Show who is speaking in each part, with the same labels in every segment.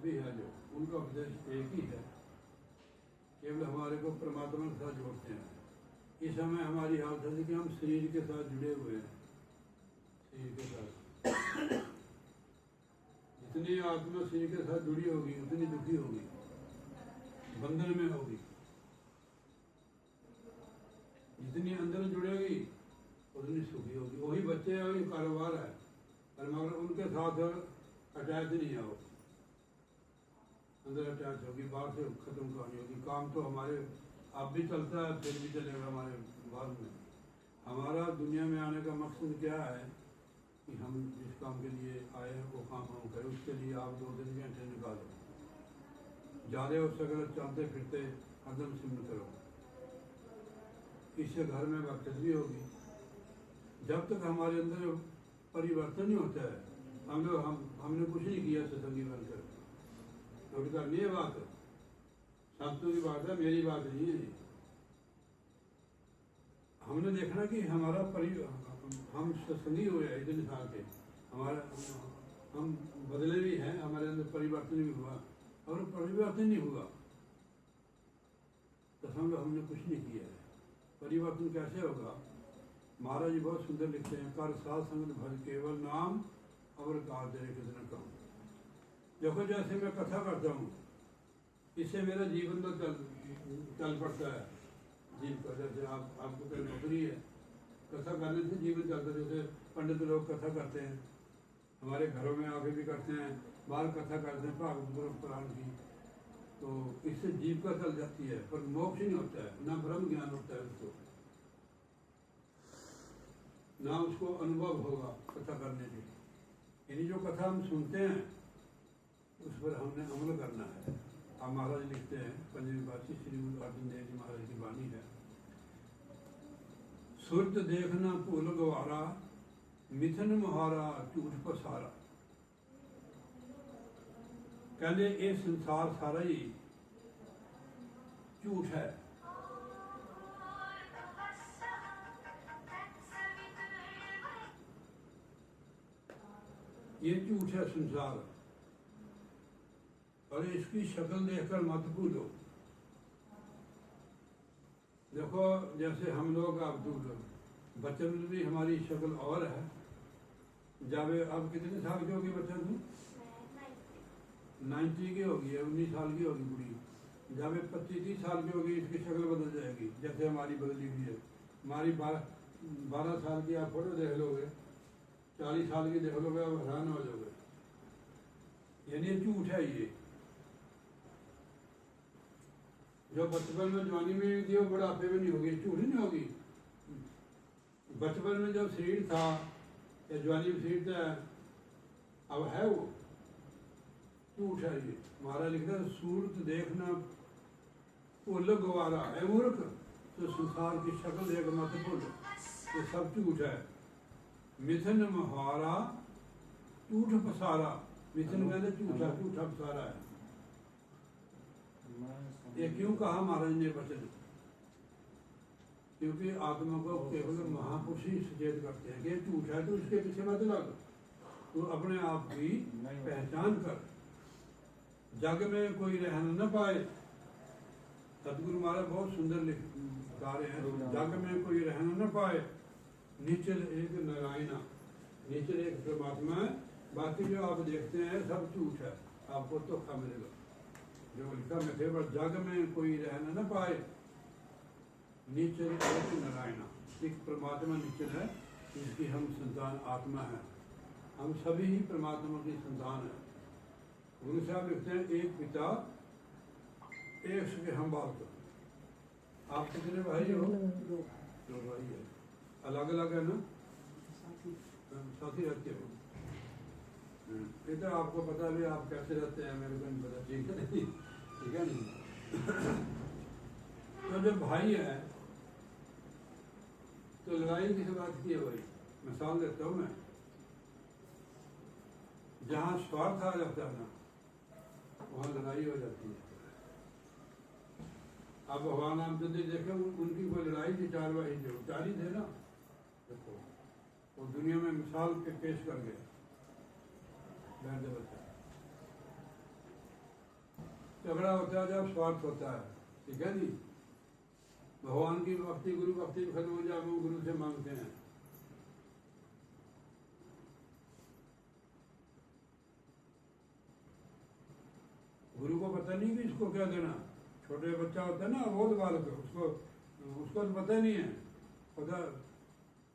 Speaker 1: भी है जो उनका उपदेश एक ही है, केवल हमारे को परमात्मा के साथ जोड़ते हैं। इस समय हमारी हालत है कि हम शरीर के साथ जुड़े हुए हैं। शरीर के साथ जितनी आत्मा शरीर के साथ जुड़ी होगी उतनी दुखी होगी, बंधन में होगी। जितनी अंदर जुड़ेगी उतनी सुखी होगी। वही बच्चे हैं, वही कारोबार है, पर मगर उनके साथ अटैच नहीं है। वो अंदर अटैच होगी, बाहर से खत्म कहानी होगी। काम तो हमारे अब भी चलता है, फिर भी चलेगा हमारे बाद में। हमारा दुनिया में आने का मकसद क्या है कि हम जिस काम के लिए आए हैं वो काम हम करें। उसके लिए आप 2-3 घंटे निकालो, ज़्यादा हो सके चलते फिरते कदम सिमट करो, इससे घर में बरकत भी होगी। जब तक हमारे अंदर परिवर्तन नहीं होता है, हमने कुछ नहीं किया सत्संगी बनकर। तो करनी है बात, संतों की बात है, मेरी बात नहीं है। हमने देखना कि हमारा हम सत्संगी हुए हैं इतने साल के, हमारा हम बदले भी हैं, हमारे अंदर परिवर्तन भी हुआ। और परिवर्तन नहीं हुआ तो समझो हमने कुछ नहीं किया है। परिवर्तन कैसे होगा? महाराज जी बहुत सुंदर लिखते हैं, कर साध संगत भज केवल नाम और कार्य कितना कम। देखो जैसे मैं कथा करता हूँ, इससे मेरा जीवन तो चल पड़ता है। जीव जैसे आपको कोई नौकरी है, कथा करने से जीवन चलता है। जैसे पंडित लोग कथा करते हैं, हमारे घरों में आके भी करते हैं, बाहर कथा करते हैं भागवत पुराण की, तो इससे जीविका चल जाती है। पर मोक्ष नहीं होता है, ना ब्रह्म ज्ञान होता है उसको, ना उसको अनुभव होगा कथा करने से। यानी जो कथा हम सुनते हैं उस पर हमने अमल करना है। अब महाराज लिखते हैं, पंजवी पातशाही श्री गुरु अर्जन देव जी महाराज की वाणी है, सुरत देखना भूल गवारा, मिथन मुहारा झूठ पसारा। कहते ये संसार सारा ही झूठ है। ये झूठ है संसार, और इसकी शक्ल देखकर मत भूलो। देखो जैसे हम लोग अब बच्चन में भी हमारी शक्ल और है। जब अब कितने साल की होगी बच्चन तू? 90 की होगी, 19 साल की होगी बुढ़ी। जब 25-30 साल की होगी इसकी शक्ल बदल जाएगी, जैसे हमारी बदली हुई है। हमारी 12 साल की आप फोटो देख लोगे, 40 साल की देख लोगे, आप हैरान हो जाओगे। यानी झूठ है ये। जो बचपन में जवानी में थी वो बुढ़ापे में नहीं होगी, झूठ नहीं होगी। बचपन में जब शरीर था या जवानी में शरीर था, अब है वो झूठ है ये। महाराज लिखता है, सूरत देखना भूल गवारा है मूर्ख, तो संसार की शक्ल देख मत भूल। ये सब झूठ है। मिथन मुहारा झूठ पसारा। मिथन कहते झूठा, झूठा पसारा है। ये क्यों कहा महाराज ने वचन? क्योंकि आत्मा को केवल महापुरुष ही सचेत करते हैं कि झूठ है, तो इसके पीछे मत लग, तो अपने आप की पहचान कर। जग में कोई रहना न पाए। सतगुरु महाराज बहुत सुंदर गा रहे हैं, जग में कोई रहना न पाए, निचल एक नारायणा। निचल एक परमात्मा है, बाकी जो आप देखते हैं सब झूठ है, आपको धोखा मिलेगा। जो लिखा में थे, जग में कोई रहना न पाए, नीचे एक नारायण। एक परमात्मा नीचे है, जिसकी हम संतान आत्मा है। हम सभी ही परमात्मा की संतान है। गुरु साहब लिखते हैं, एक पिता एक सके हम बात। आप कितने भाई हो? 2 भाई है। अलग अलग है ना, साथी रहते हो। पिता आपको पता भी आप कैसे रहते हैं, मेरे को नहीं पता। ठीक है नहीं? ठीक है नहीं? तो जो भाई है तो लड़ाई किस बात की है भाई? मिसाल देता हूँ मैं, जहाँ स्वार्थ आ जाता है ना, वहाँ लड़ाई हो जाती है। आप भगवान रामचंद्र देखे, उनकी कोई लड़ाई थी, 4 भाई जो 4 ही थे ना। देखो वो दुनिया में मिसाल के पेश कर गए। तगड़ा होता है जब स्वार्थ होता है, ठीक है जी। भगवान की भक्ति, गुरु भक्ति खत्म हो जाए, वो गुरु से मांगते हैं। गुरु को पता नहीं कि इसको क्या देना। छोटे बच्चा होता है ना, बहुत बालक, उसको तो पता नहीं है। पता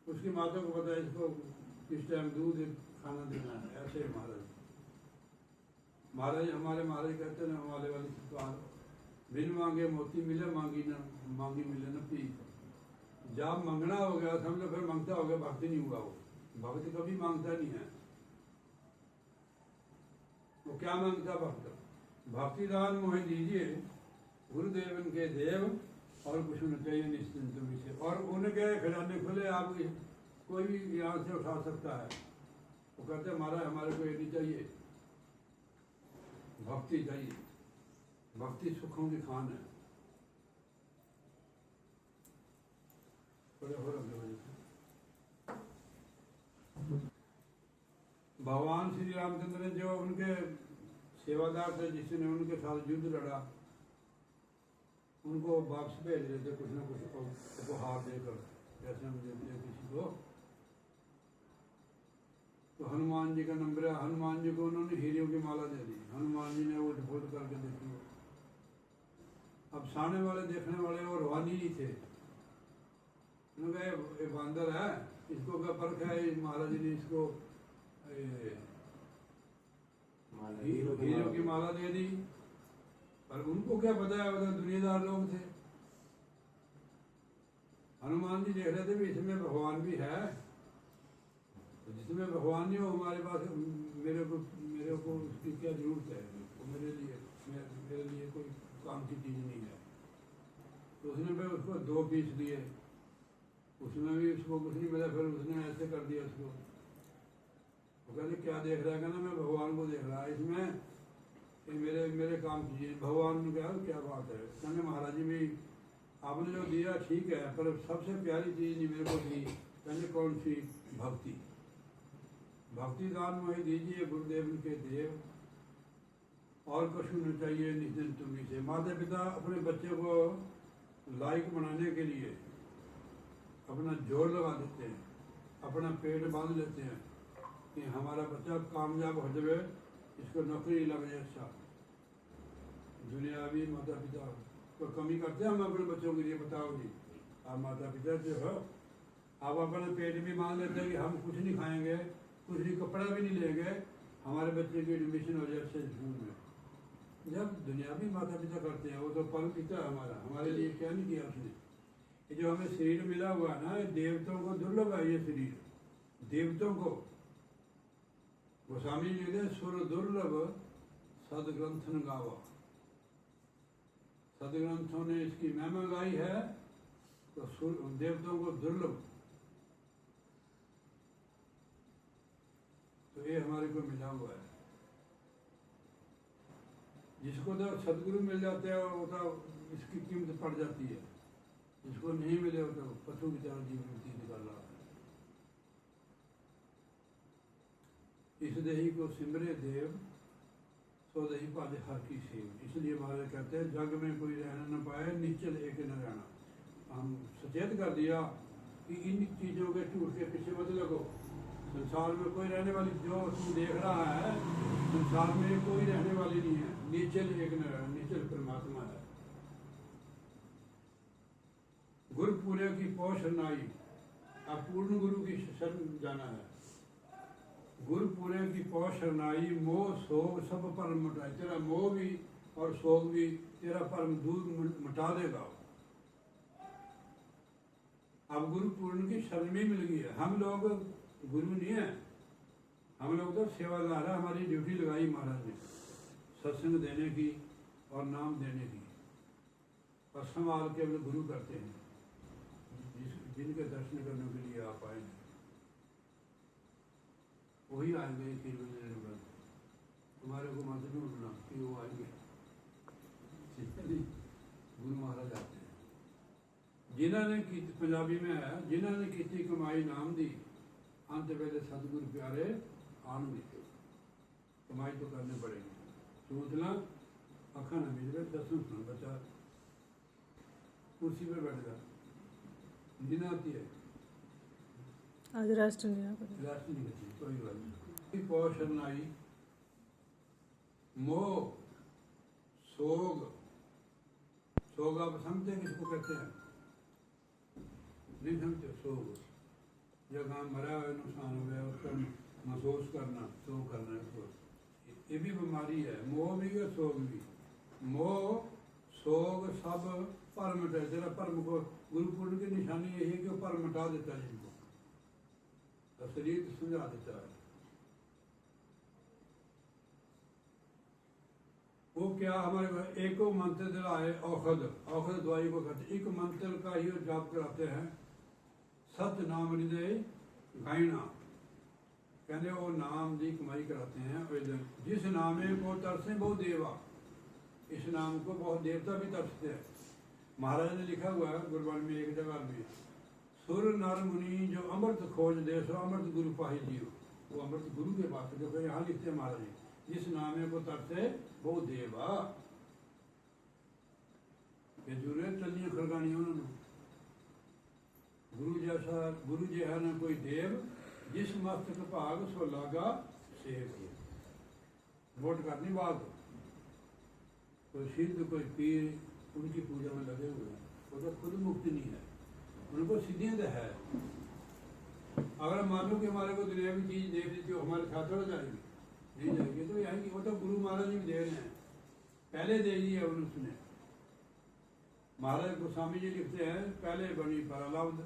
Speaker 1: उसकी माता को पता है इसको किस टाइम दूध खाना देना है। ऐसे महाराज हमारे महाराज कहते हैं हमारे वाली बात, बिन मांगे मोती मिले, मांगी मिले न पी। जब मांगना हो गया समझो, फिर मांगता हो गया, भक्ति नहीं हुआ। वो भक्त कभी मांगता नहीं है। वो क्या मांगता भक्त? भक्ति दान मोहे दीजिए, गुरुदेव इनके देव, और कुछ न चाहिए निश्चिंत विषय। और उनके खजाने खुले, आप कोई भी यहाँ से उठा सकता है। वो कहते महाराज हमारे को ये नहीं चाहिए, भक्ति चाहिए। भक्ति सुखों की खान है। भगवान श्री रामचंद्र ने जो उनके सेवादार थे, जिसने उनके साथ युद्ध लड़ा, उनको वापस भेज रहे थे कुछ ना कुछ उपहार देकर, जैसे हम देते हैं किसी को। तो हनुमान जी का नंबर है, हनुमान जी को उन्होंने हीरों की माला दे दी। हनुमान जी ने वो डिफोल्ट करके देखी। अब सामने वाले देखने वाले वो रूहानी ही थे। उन्होंने कहा ये बंदर है, इसको क्या फर्क है, महाराज जी ने इसको हीरो की माला दे दी। पर उनको क्या पता है, उधर दुनियादार लोग थे। हनुमान जी देख रहे थे भी इसमें भगवान भी है, जिसमें भगवान नहीं हो हमारे पास, मेरे को उसकी क्या जरूरत है, वो मेरे लिए कोई काम की चीज़ नहीं है। तो उसने फिर उसको 2 पीस दिए, उसमें भी उसको कुछ नहीं मिला। फिर उसने ऐसे कर दिया उसको। वो कहते क्या देख रहा है? कहना मैं भगवान को देख रहा है, इसमें मेरे काम की चीज़। भगवान ने कहा क्या बात है? कहने महाराज जी भी आपने जो दिया ठीक है, पर सबसे प्यारी चीज़ नहीं मेरे को दी। कहने कौन सी? भक्ति। भक्ति दान मोहे दीजिए, गुरुदेव के देव, और कुछ न चाहिए निश्चिन तुम्ही से। माता पिता अपने बच्चे को लायक बनाने के लिए अपना जोर लगा देते हैं, अपना पेट बांध लेते हैं कि हमारा बच्चा कामयाब हो जाए, इसको नौकरी लग जाए। अच्छा, दुनियावी माता पिता तो कमी करते हैं हम अपने बच्चों के लिए? बताओ जी, आप माता पिता जो हो, आप अपना पेट भी मान लेते हैं कि हम कुछ नहीं खाएंगे, कुछ नहीं, कपड़ा भी नहीं लेंगे, हमारे बच्चे की एडमिशन हो जाए अच्छे स्कूल में। जब दुनियावी माता पिता करते हैं, वो तो परम पिता है हमारा, हमारे लिए क्या नहीं किया उसने। ये जो हमें शरीर मिला हुआ है ना, देवताओं को दुर्लभ है ये शरीर, देवताओं को। गोस्वामी जी ने सुर दुर्लभ सदग्रंथन गावा, सदग्रंथों ने इसकी महिमा गाई है, तो देवताओं को दुर्लभ। तो ये हमारे को मिला हुआ है। जिसको तो सदगुरु मिल जाते हैं वो तो इसकी कीमत पड़ जाती है, जिसको नहीं मिले वो तो पशु की तरह जीवन व्यतीत कर रहा है। इस देही को सिमरे देव, सो देही पाले हर की सेव। इसलिए महाराज कहते हैं जग में कोई रहना न पाए, निश्चल एक न रहना। हम सचेत कर दिया कि इन चीज़ों के झूठ के पीछे मत लगो। संसार में कोई रहने वाली, जो तुम देख रहा है संसार में कोई रहने वाली नहीं है। निश्चल एक न रहना, निश्चल परमात्मा है। गुरु पूरे की पौष नाई, अब पूर्ण गुरु की शरण जाना है। गुरु पूरे की पौष शरणाई, मोह शोक सब परम मिटाए। तेरा मोह भी और शोक भी तेरा परम दूर मिटा देगा। अब गुरु पूर्ण की शरण में मिल गई है। हम लोग गुरु नहीं है, हम लोग तो सेवादार है। हमारी ड्यूटी लगाई महाराज ने सत्संग देने की और नाम देने की, और संभाल के अपने गुरु करते हैं, जिनके दर्शन करने के लिए आप आए हैं वही आएंगे। फिर तुम्हारे को मत ढूंढना कि वो आएंगे, गुरु महाराज आते हैं। जिन्होंने की पंजाबी में है, जिन्होंने की कमाई नाम दी, अंत वेले सतगुरु प्यारे आन दी। कमाई तो करने पड़ेगी। चूतला आखा ना मिले दसम सुन बच्चा कुर्सी पर बैठ जा नींद आती है
Speaker 2: आज राष्ट्र नहीं
Speaker 1: राष्ट्र नहीं बची कोई बात नहीं पोषण आई मोह सोग सोग आप समझते हैं किसको कहते हैं नहीं समझते सोग जब काम मरा हुआ नुकसान हो गया उसका महसूस करना शोक करना उसको ये भी बीमारी है मोह भी है सोग भी मोह सोग सब पर मिटा जरा पर को गुरु पूर्ण की निशानी यही है कि वो पर मिटा देता है जिनको तो शरीर समझा देता है वो क्या हमारे एक मंत्र दिलाए औषध औषध दवाई को कहते एक मंत्र का ही जाप कराते हैं सत नाम हृदय गायना कहते वो नाम की कमाई कराते हैं जिस नामे को तरसे बहुत देवा इस नाम को बहुत देवता भी तरसते हैं महाराज ने लिखा हुआ है गुरबाणी में एक जगह में सुर नर मुनि जो अमृत खोज दे सो अमृत गुरु पाही जियो वो अमृत गुरु के पास है जो यहाँ लिखते हैं महाराज जिस नामे को तरसे वो देवा ये जरूरत चलनी खड़कानी उन्होंने गुरु जैसा न कोई देव जिस मस्तक भाग सो लागा सेव वोट करनी बात कोई सिद्ध कोई पीर उनकी पूजा में लगे हुए हैं वो तो खुद मुक्ति नहीं है उनको सिद्धियां तो है अगर मान लो कि हमारे को दुनिया की चीज देख लीजिए हमारे साथ हो जाएगी नहीं जाएगी तो यहाँ की वो तो गुरु महाराज जी भी दे रहे हैं पहले दे दी है उन्होंने महाराज गोस्वामी जी लिखते हैं पहले बनी परालब्ध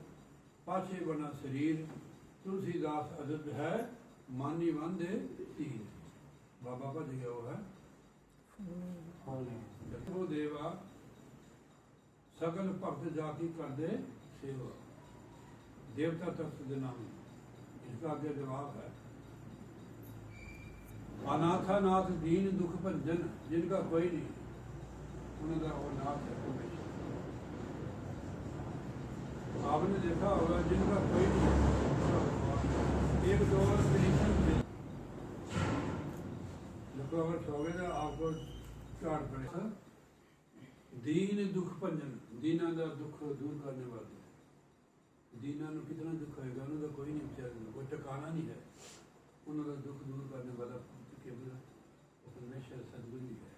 Speaker 1: पाछे बना शरीर तुलसीदास अदब है मानी बंद तीर बाबा का जगह वो है वो देवा सकल भक्त जाति कर दे सेवा देवता तत्व के नाम इसका आगे जवाब है अनाथा नाथ दीन दुख भंजन जिनका कोई नहीं उनका वो नाथ है आपने देखा होगा जिनका कोई नहीं एक दो जब अगर सोगे तो आपको चार पड़ेगा दीन दुख भंजन दीना का दुख दूर करने वाले दीना ਨੂੰ कितना दुख होएगा उन्होंने कोई नहीं बेचारे कोई ठिकाना नहीं है उन्होंने दुख दूर करने वाला केवल परमेश्वर सदगुरु ही है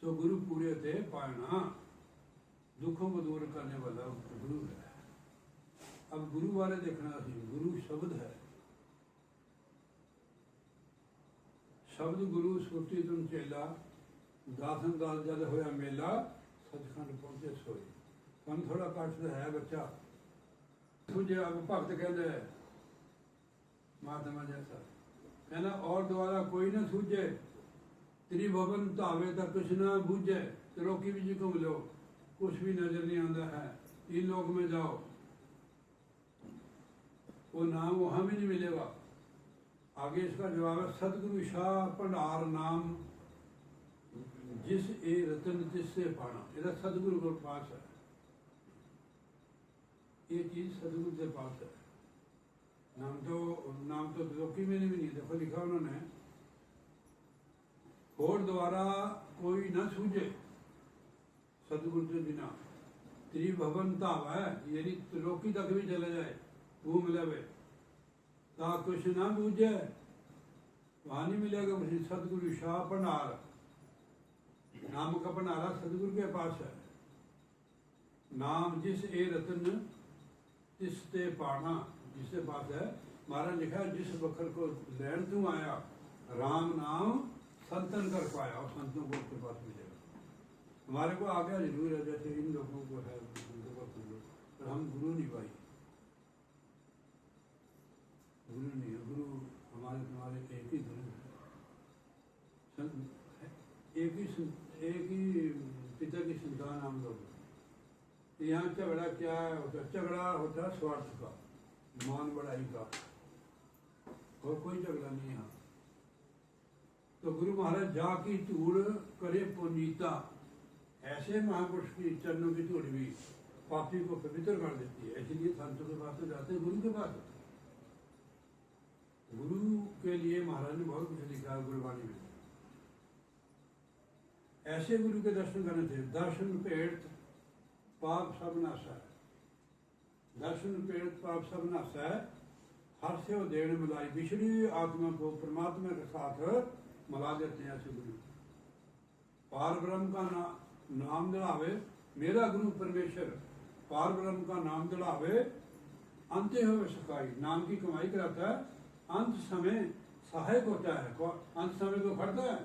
Speaker 1: सो गुरु पूरे थे पाना दुखों को दूर करने वाला गुरु है अब गुरु वाले देखना गुरु शब्द है शब्द गुरु सुरती तुम चेला दासन दास जद होया मेला सचखंड पहुंचे सोए हम थोड़ा कष्ट है बच्चा मुझे अब भक्त कहते महात्मा जैसा कहना और द्वारा कोई ना सूझे त्रिभुवन धावे तक कुछ ना बूझे त्रिलोकी भी जी घूम लो कुछ भी नजर नहीं आता है तीन लोक में जाओ वो नाम वहां भी नहीं मिलेगा आगे इसका जवाब है सतगुरु शाह भंडार नाम जिस ए रतन जिससे पाना यह सतगुरु के पास है ये चीज सतगुरु के पास है नाम तो त्रिलोकी में भी नहीं देखो लिखा उन्होंने और द्वारा कोई न सूझे सतगुरु के बिना त्रिभुवन धाव है यानी त्रिलोकी तक भी चले जाए घूम ले ता कुछ ना बूझे वहां नहीं मिलेगा मुझे सतगुरु शाह भंडार नाम का भंडारा सतगुरु के पास है नाम जिस ए रतन तिसते पाना जिसके पास है महाराज लिखा है जिस बखर को लैन तू आया राम नाम संतन कर पाया और संतों को उसके पास मिलेगा हमारे को आगे जरूर है जैसे इन लोगों को है पर हम गुरु नहीं पाई गुरु नहीं गुरु हमारे तुम्हारे एक ही गुरु है एक ही पिता की संतान हम लोग यहाँ झगड़ा क्या होता झगड़ा होता स्वार्थ का मान बढ़ाई का और कोई झगड़ा नहीं यहाँ तो गुरु महाराज जा की धूड़ करे पुनीता ऐसे महापुरुष की चरणों की धूड़ भी पापी को पवित्र कर देती है इसलिए संतों के पास तो जाते हैं गुरु के पास गुरु के लिए महाराज ने बहुत कुछ लिखा है गुरबाणी में ऐसे गुरु के दर्शन करने थे। दर्शन भेंट पाप सब नासा है, दर्शन भेंट पाप सब नासा है। हर से वो देण मिलाई, बिछड़ी हुई आत्मा को परमात्मा के साथ मिला देते हैं ऐसे गुरु। पार ब्रह्म का नाम दिलावे, मेरा गुरु परमेश्वर पार ब्रह्म का नाम दिलावे, अंत हो सकाई, नाम की कमाई कराता है, अंत समय सहायक होता है। अंत समय को खड़ता है।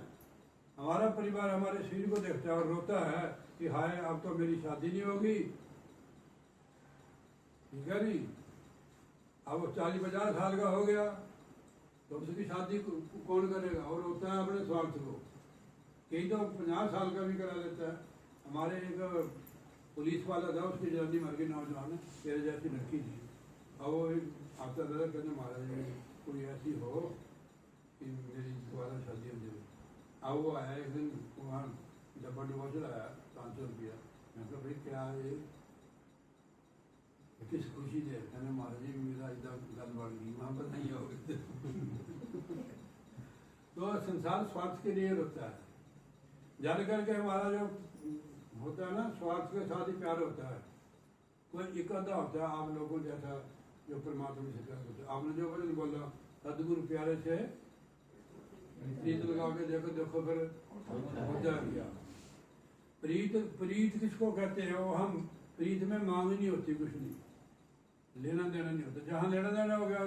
Speaker 1: हमारा परिवार हमारे शरीर को देखता है और रोता है कि हाय अब तो मेरी शादी नहीं होगी, ठीक है नहीं, अब वो 40-50 साल का हो गया तो उसकी शादी कौन करेगा, और रोता है अपने स्वार्थ को। कई तो 50 साल का भी करा लेता है। हमारे एक पुलिस वाला था, उसकी जल्दी मर गई, नौजवान, तेरे जैसी लड़की थी। अब वो आता था कहते महाराज कोई ऐसी हो कि मेरी दोबारा शादी हो जाए। अब वो आया एक दिन वहाँ डब्बा डुब्बा चढ़ाया 500 रुपया। मैं कहा भाई क्या है, किस खुशी दे, कहने महाराज जी मेरा इधर गल बढ़ गई, वहाँ पर नहीं हो गए। तो संसार स्वार्थ के लिए होता है। जान करके हमारा जो होता है ना, स्वार्थ के साथ ही प्यार होता है। कोई एक आधा होता है आप लोगों जैसा जो परमात्मा से प्यार होता है। आपने जो वचन बोला सदगुरु प्यारे से प्रीत लगा के देखो, देखो फिर होता गया। प्रीत, प्रीत किसको कहते हैं? वो हम प्रीत में मांग नहीं होती, कुछ नहीं, लेना देना नहीं होता। जहाँ लेना देना हो गया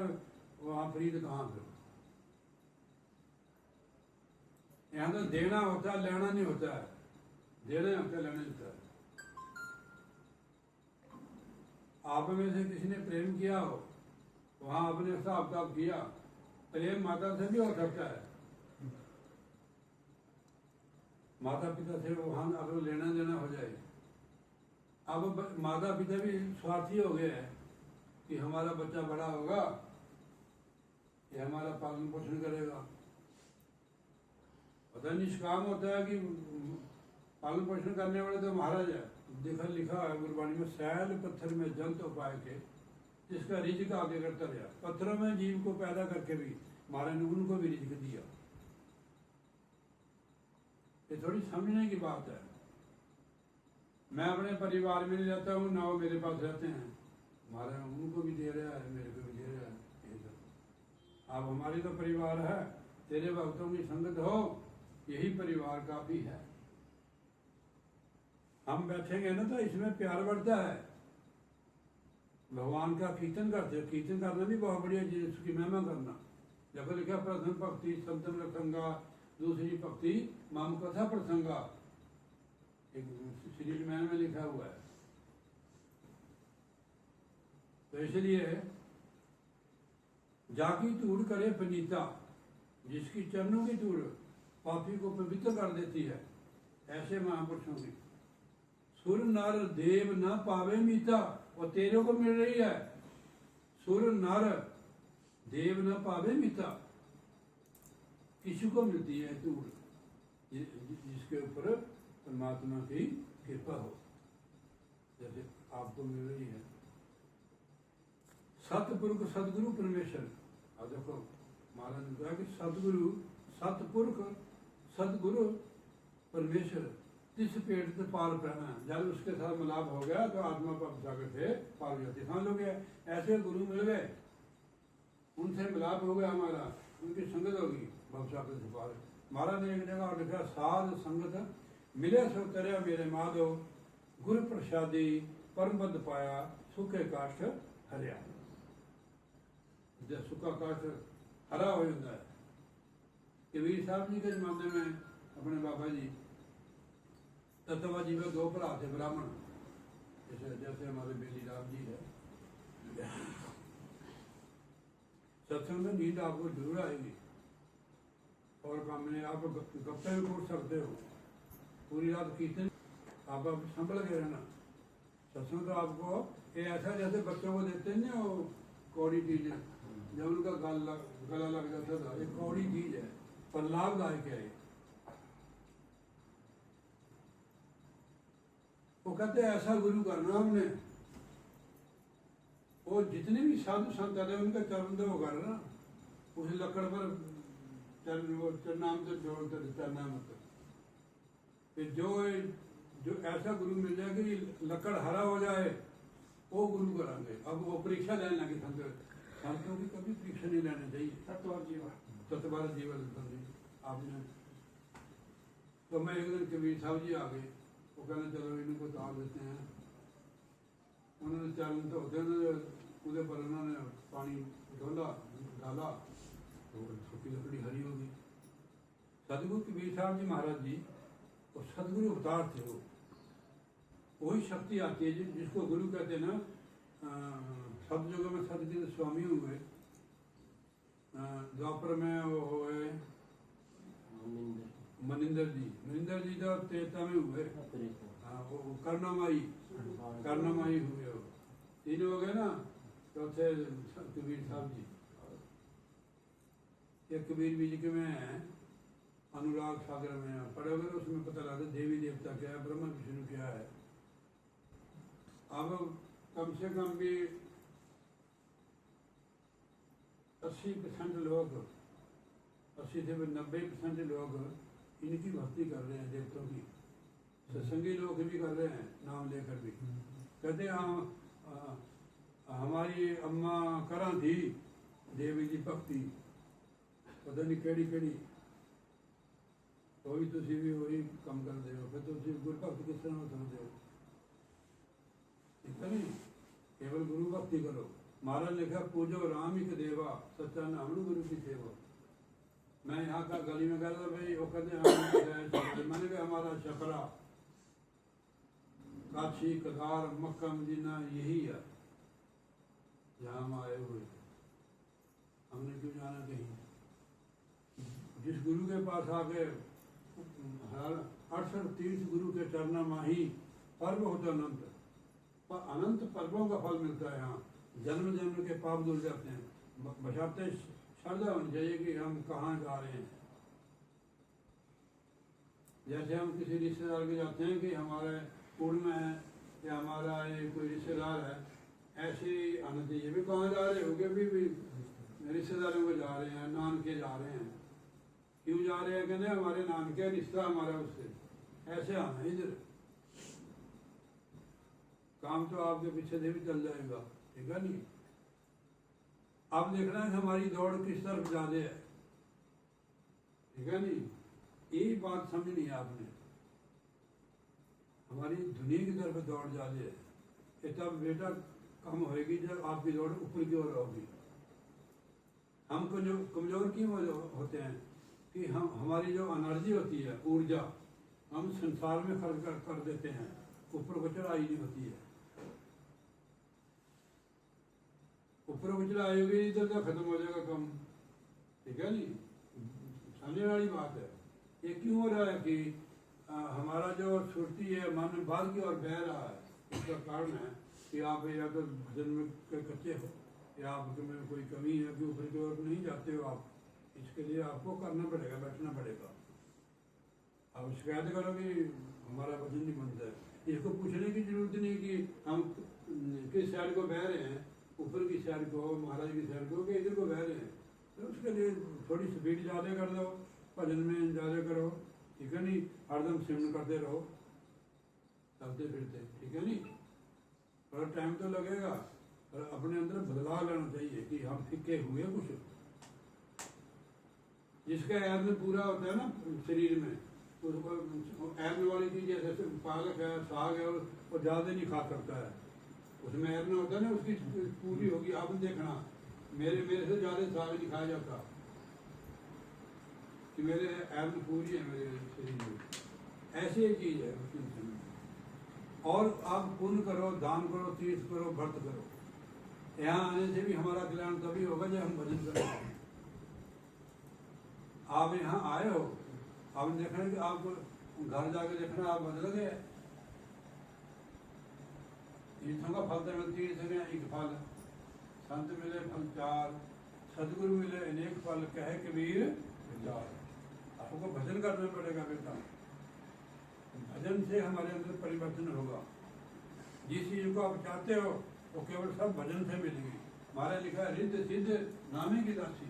Speaker 1: वहाँ प्रीत कहाँ फिर? यहाँ तो देना होता है, लेना नहीं होता है। देना होता है, लेना नहीं होता है। आप में से किसी ने प्रेम किया हो, वहाँ आपने हिसाब किताब किया। प्रेम माता से भी हो सकता है, माता पिता से वहाँ अगर लेना देना हो जाए। अब माता पिता भी स्वार्थी हो गए हैं कि हमारा बच्चा बड़ा होगा, ये हमारा पालन पोषण करेगा। पता निष्काम होता है कि पालन पोषण करने वाले तो महाराज है। देखा लिखा है गुरबाणी में, सैल पत्थर में जल तो पाए के जिसका रिज्क आगे करता रहा। पत्थरों में जीव को पैदा करके भी महाराज ने उनको भी रिज्क दिया। ये थोड़ी समझने की बात है। मैं अपने परिवार में नहीं रहता हूँ, ना वो मेरे पास रहते हैं। महाराज उनको भी दे रहा है, मेरे को भी दे रहा है। अब हमारी तो परिवार है, तेरे भक्तों की संगत हो, यही परिवार काफी है। हम बैठेंगे ना तो इसमें प्यार बढ़ता है। भगवान का कीर्तन करते हो, कीर्तन करना भी बहुत बढ़िया चीज, उसकी महिमा करना। देखो लिखा प्रथम भक्ति सप्तम रसंगा, दूसरी भक्ति माम कथा प्रसंगा, एक श्री रामायण में लिखा हुआ है। तो इसलिए जाकी धूड़ करे पनीता, जिसकी चरणों की धूड़ पापी को पवित्र कर देती है, ऐसे महापुरुषों की। सुर नर देव न पावे मीता, और तेरे को मिल रही है। सुर नर देव न पावे मीता, किसी को मिलती है धूड़ जिसके ऊपर परमात्मा की कृपा हो, जैसे आपको मिल रही है। सतपुरुष सदगुरु परमेश्वर। अब देखो महाराज ने कहा कि सदगुरु सतपुरुष सदगुरु परमेश्वर तिस पेट से पार पहना। जब उसके साथ मिलाप हो गया तो आत्मा पर जाकर से पार हो जाती। समझ लोगे ऐसे गुरु मिल गए, उनसे मिलाप हो गया हमारा, उनकी संगत होगी, भवसागर से पार। महाराज ने एक जगह लिखा, साध संगत मिले सो तरह मेरे माधव, गुरु प्रसादी परम पद पाया, सुखे काष्ठ हरिया। जब सुखा काष्ठ हरा हो जाता है। कबीर साहब जी के जमाने में अपने बाबा जी तत्वा जी में 2 भरा थे ब्राह्मण, जैसे जैसे हमारे बेली राम जी है। सत्संग में नींद आपको जरूर आएगी और काम में आप गप्पे भी खोल सकते हो। पूरी रात कीर्तन आप संभल के रहना। सत्संग तो आपको ये ऐसा जैसे बच्चों को देते हैं ना वो कौड़ी चीज, जब उनका गला लग जाता था, ये कौड़ी चीज है पर लाभदायक है। वो कहते हैं ऐसा गुरु करना हमने, वो जितने भी साधु संत है उनका चरण तो वो करना, उस लकड़ पर चरनाम से जोड़कर चरना मतलब कि जो ऐसा गुरु मिल जाए कि लकड़ हरा हो जाए, वो गुरु करांगे। अब वो परीक्षा लेने लगे संतों की कभी परीक्षा नहीं लेनी चाहिए। सतवार जीवन आपने तो मैं एक दिन कबीर साहब जी आ गए, वो कहने चलो इनको ताल देते हैं। उन्होंने चरण तो होते उधर पर उन्होंने पानी डाला तो सूखी लकड़ी हरी होगी। सदगुरु कबीर साहब जी महाराज जी और सदगुरु अवतार थे। वो वही शक्ति आती है जिसको गुरु कहते हैं ना। सब जगह में सदगुरु स्वामी हुए, द्वापर में वो हुए मनिंदर जी तो त्रेता में हुए। वो कर्णमाई हुए, वो तीन हो गए ना। चौथे कबीर साहब जी। एक कबीर बीज के में है, अनुराग सागर में पढ़ोगे तो उसमें पता लगता है देवी देवता क्या है, ब्रह्मा विष्णु क्या है। अब कम से कम भी 80% लोग, 80 से 90% लोग इनकी भक्ति कर रहे हैं, देवताओं की। सत्संगी लोग भी कर रहे हैं, नाम लेकर भी कहते हैं हमारी अम्मा करा थी देवी की भक्ति, पता नहीं केड़ी केड़ी, तो भी तुसी भी वही कम कर दे हो। फिर तुसी गुरु भक्त किस तरह हो सकते हो? ठीक है नहीं, केवल गुरु भक्ति करो। महाराज लिखा पूजो राम ही के देवा, सच्चा नाम गुरु की सेवा। मैं यहाँ का गली में गया था भाई, वो कहते मैंने कहा हमारा छपरा काशी कदार मक्का मदीना यही है जहाँ हम आए हुए। हमने क्यों जाना कहीं? जिस गुरु के पास आके 68 तीर्थ गुरु के चरणा माही पर्व होता अनंत, पर अनंत पर्वों का फल मिलता है। यहाँ जन्म जन्म के पाप धुल जाते हैं। बशर्ते श्रद्धा होनी चाहिए कि हम कहाँ जा रहे हैं। जैसे हम किसी रिश्तेदार के जाते हैं कि हमारे कुल में है या हमारा ये कोई रिश्तेदार है, ऐसे ही आना चाहिए भी कहाँ जा रहे हो, भी रिश्तेदारों को जा रहे हैं, नानके जा रहे हैं। क्यों जा रहे हैं? कहते हमारे नानके रिश्ता हमारा उससे, ऐसे आना इधर। काम तो आपके पीछे से भी चल जाएगा, ठीक है नहीं। अब देखना है हमारी दौड़ किस तरफ ज्यादा है, ठीक है नहीं। यही बात समझनी है आपने, हमारी दुनिया की तरफ दौड़ ज्यादा है। ये तब बेटा कम होएगी जब आपकी दौड़ ऊपर की ओर होगी। हम कमजोर क्यों होते हैं कि हमारी जो एनर्जी होती है, ऊर्जा, हम संसार में खर्च कर देते हैं, ऊपर को चढ़ाई नहीं होती है। ऊपर को चढ़ाई होगी इधर तो खत्म हो जाएगा कम, ठीक है नहीं। समझने वाली बात है। ये क्यों हो रहा है कि हमारा जो सुरती है मन बाद की ओर बह रहा है। इसका कारण है कि आप या तो भजन में कच्चे हो या आपके में कोई कमी है कि ऊपर की ओर नहीं जाते हो आप। इसके लिए आपको करना पड़ेगा, बैठना पड़ेगा। आप शिकायत करो कि हमारा भजन नहीं बनता है। इसको पूछने की जरूरत नहीं कि हम किस साइड को बह रहे हैं, ऊपर की साइड को, महाराज की साइड को, कि इधर को बह रहे हैं। तो उसके लिए थोड़ी स्पीड ज़्यादा कर दो, भजन में ज़्यादा करो, ठीक है नहीं। हरदम सिमरन करते रहो, चलते फिरते, ठीक है नहीं। थोड़ा टाइम तो लगेगा, पर अपने अंदर बदलाव लाना चाहिए कि हम फिक्के हुए कुछ। जिसका आयरन पूरा होता है ना शरीर में, उसको आयरन वाली चीज जैसे पालक है, साग है, वो ज़्यादा नहीं खा सकता है। उसमें आयरन होता है ना, उसकी पूरी होगी। आप देखना मेरे से ज़्यादा साग नहीं खाया जाता कि मेरे आयरन पूरी है मेरे शरीर में। ऐसी एक चीज़ है। और आप पुण्य करो, दान करो, तीर्थ करो, व्रत करो। यहाँ आने से भी हमारा कल्याण तभी होगा जब हम भजन करेंगे। आप यहाँ आए हो, आपने देखना कि आप घर जाके देखना आप बदल गए। तीर्थों का फल तो मिलती है, एक फल संत मिले फल 4, सदगुरु मिले अनेक फल, कहे कबीर 4। आपको भजन करना पड़ेगा बेटा। भजन से हमारे अंदर परिवर्तन होगा। जिस चीज को आप चाहते हो वो केवल सब भजन से मिलेगी। महाराज लिखा है रिद्ध सिद्ध नामे की दासी।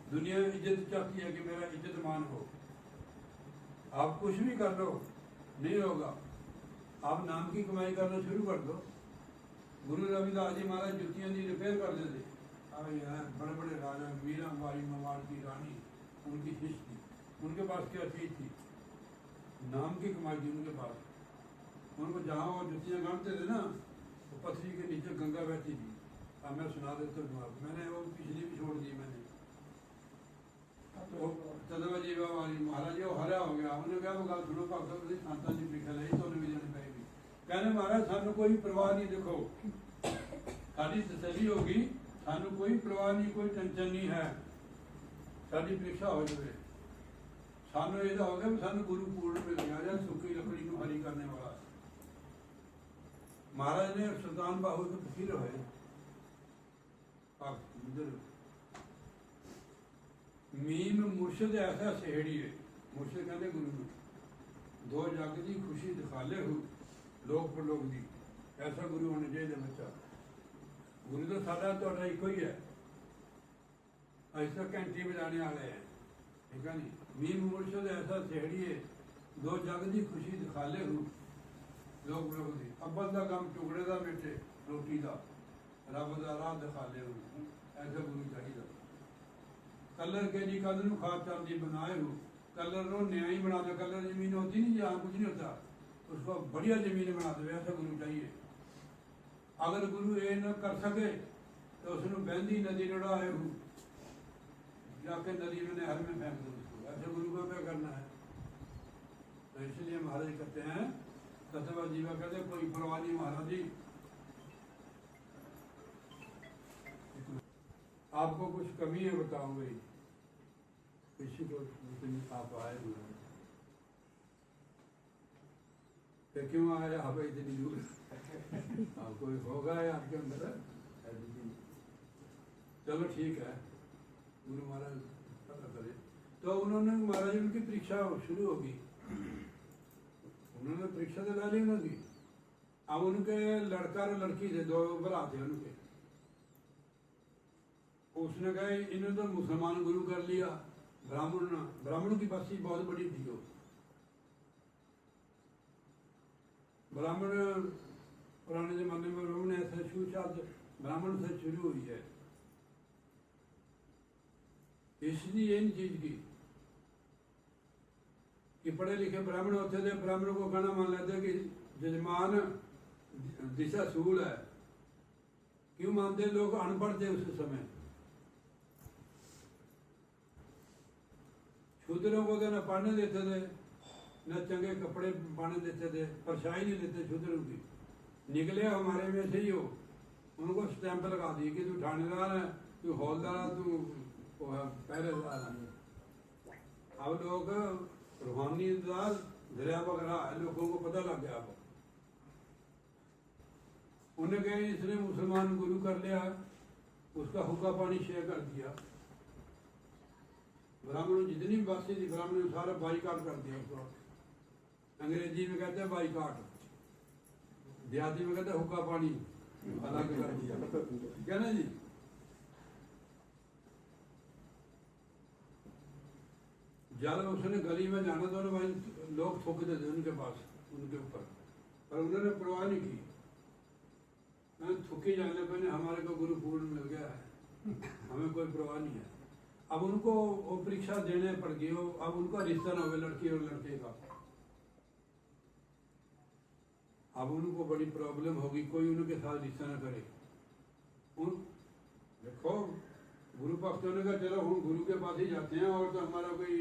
Speaker 1: दुनिया इज्जत चाहती है कि मेरा इज्जत मान हो, आप कुछ भी कर लो नहीं होगा, आप नाम की कमाई करना शुरू कर दो। गुरु रविदास जी महाराज जुतियां की रिपेयर कर देते। अब यहाँ बड़े बड़े राजा मीरा बाई मवाड़ की रानी, उनकी शिष्य थी, उनके पास क्या चीज थी? नाम की कमाई थी उनके पास। उनको जहाँ वो जुतियाँ गांठते थे ना, वो पथरी के नीचे गंगा बहती थी। अब मैं सुना देता हूँ आपको, मैंने वो पिछली भी छोड़ दी मैंने। तो चंद्रमा जी वाली महाराज वो हरा हो गया, उन्होंने कहा वो गल सुनो भगत संतां की परीक्षा लाई तो भी देनी पड़ेगी। कहने महाराज सानू कोई परवाह नहीं, देखो साड़ी तसली होगी, सानू कोई परवाह नहीं, कोई टेंशन नहीं है, साड़ी परीक्षा हो जाए। सानू यह हो गया सानू गुरु पूर्ण मिल गया, या सुखी लकड़ी को हरी करने वाला। महाराज ने सुल्तान बाहू के फकीर होए, मीम मुर्शद ऐसा सेहड़ी है, मुर्शद कहते गुरु में, दो जग की खुशी दिखाले हो लोग पर लोग दी, ऐसा गुरु होने चाहिए बच्चा। गुरु तो सादा तो एक ही है, ऐसा घंटी बजाने वाले हैं, ठीक है नहीं। मीम मुर्शद ऐसा सेहड़ी है, दो जग की खुशी दिखाले हो लोग पर लोग दी। अब्बल का कम टुकड़े का मिटे रोटी का, रब का राह दिखाले हो, ऐसा गुरु चाहिए। कलर के जी कलर खाद चांदी बनाए हो, कलर रो न्याय बना दो। कलर जमीन होती नहीं जहाँ कुछ नहीं होता, उसको बढ़िया जमीन बना दो, ऐसा गुरु चाहिए। अगर गुरु ये न कर सके तो उसने बहती नदी लड़ाए हो, जाके नदी में नहर में फेंक दो उसको, ऐसे गुरु को क्या करना है। तो इसलिए महाराज कहते हैं, सतवा जीवा कहते कोई परवाह नहीं महाराज जी। आपको कुछ कमी है बताऊंगे, किसी को आप आए हुए तो क्यों आए आप इतनी दूर? कोई होगा है आपके अंदर ऐसी चीज? चलो ठीक है, गुरु महाराज पता करे। तो उन्होंने महाराज उनकी परीक्षा शुरू होगी, उन्होंने परीक्षा तो डाली उन्होंने। अब उनके लड़का और लड़की थे, दो भरा थे उनके। उसने कहा इन्होंने तो मुसलमान गुरु कर लिया, ब्राह्मणों की बस्ती बहुत बड़ी थी। वो ब्राह्मण पुराने जमाने में ब्राह्मण ऐसा छूछात ब्राह्मण से शुरू हुई है, इसलिए इन चीज की कि पढ़े लिखे ब्राह्मण होते थे, ब्राह्मणों को कहना मान लेते कि जजमान दिशा सूल है। क्यों मानते लोग? अनपढ़ थे उस समय। शूद्रों को तो न पढ़ने देते थे, न चंगे कपड़े पाने देते थे, परछाई नहीं देते शूद्रों की। निकले हमारे में से ही हो, उनको स्टैंप लगा दी कि तू थानेदार है, तू हौलदार है, तू पहरेदार है। अब लोग रूहानी दार दरिया वगैरह है, लोगों को पता लग गया। अब उन्हें कहे इसने मुसलमान गुरु कर लिया, उसका हुक्का पानी शेयर कर दिया। ब्राह्मणों जितनी भी बस्ती थी ब्राह्मणों ने सारा बाईकाट कर दिया उसको। अंग्रेजी में कहते हैं बाईकाट, देहाती में कहते हैं हुक्का पानी अलग कर दिया, ठीक है ना जी। ज्यादा उसने गली में जाना तो भाई लोग थूकते थे उनके पास, उनके ऊपर, पर उन्होंने परवाह नहीं की। मैं थूकी जाने पर हमारे को गुरु पूर्ण मिल गया है, हमें कोई परवाह नहीं है। अब उनको वो परीक्षा देने पड़ गई हो, अब उनका रिश्ता ना हो लड़की और लड़के का। अब उनको बड़ी प्रॉब्लम होगी, कोई उनके साथ रिश्ता ना करे। देखो गुरु भक्तों ने कहा चलो हम गुरु के पास ही जाते हैं, और तो हमारा कोई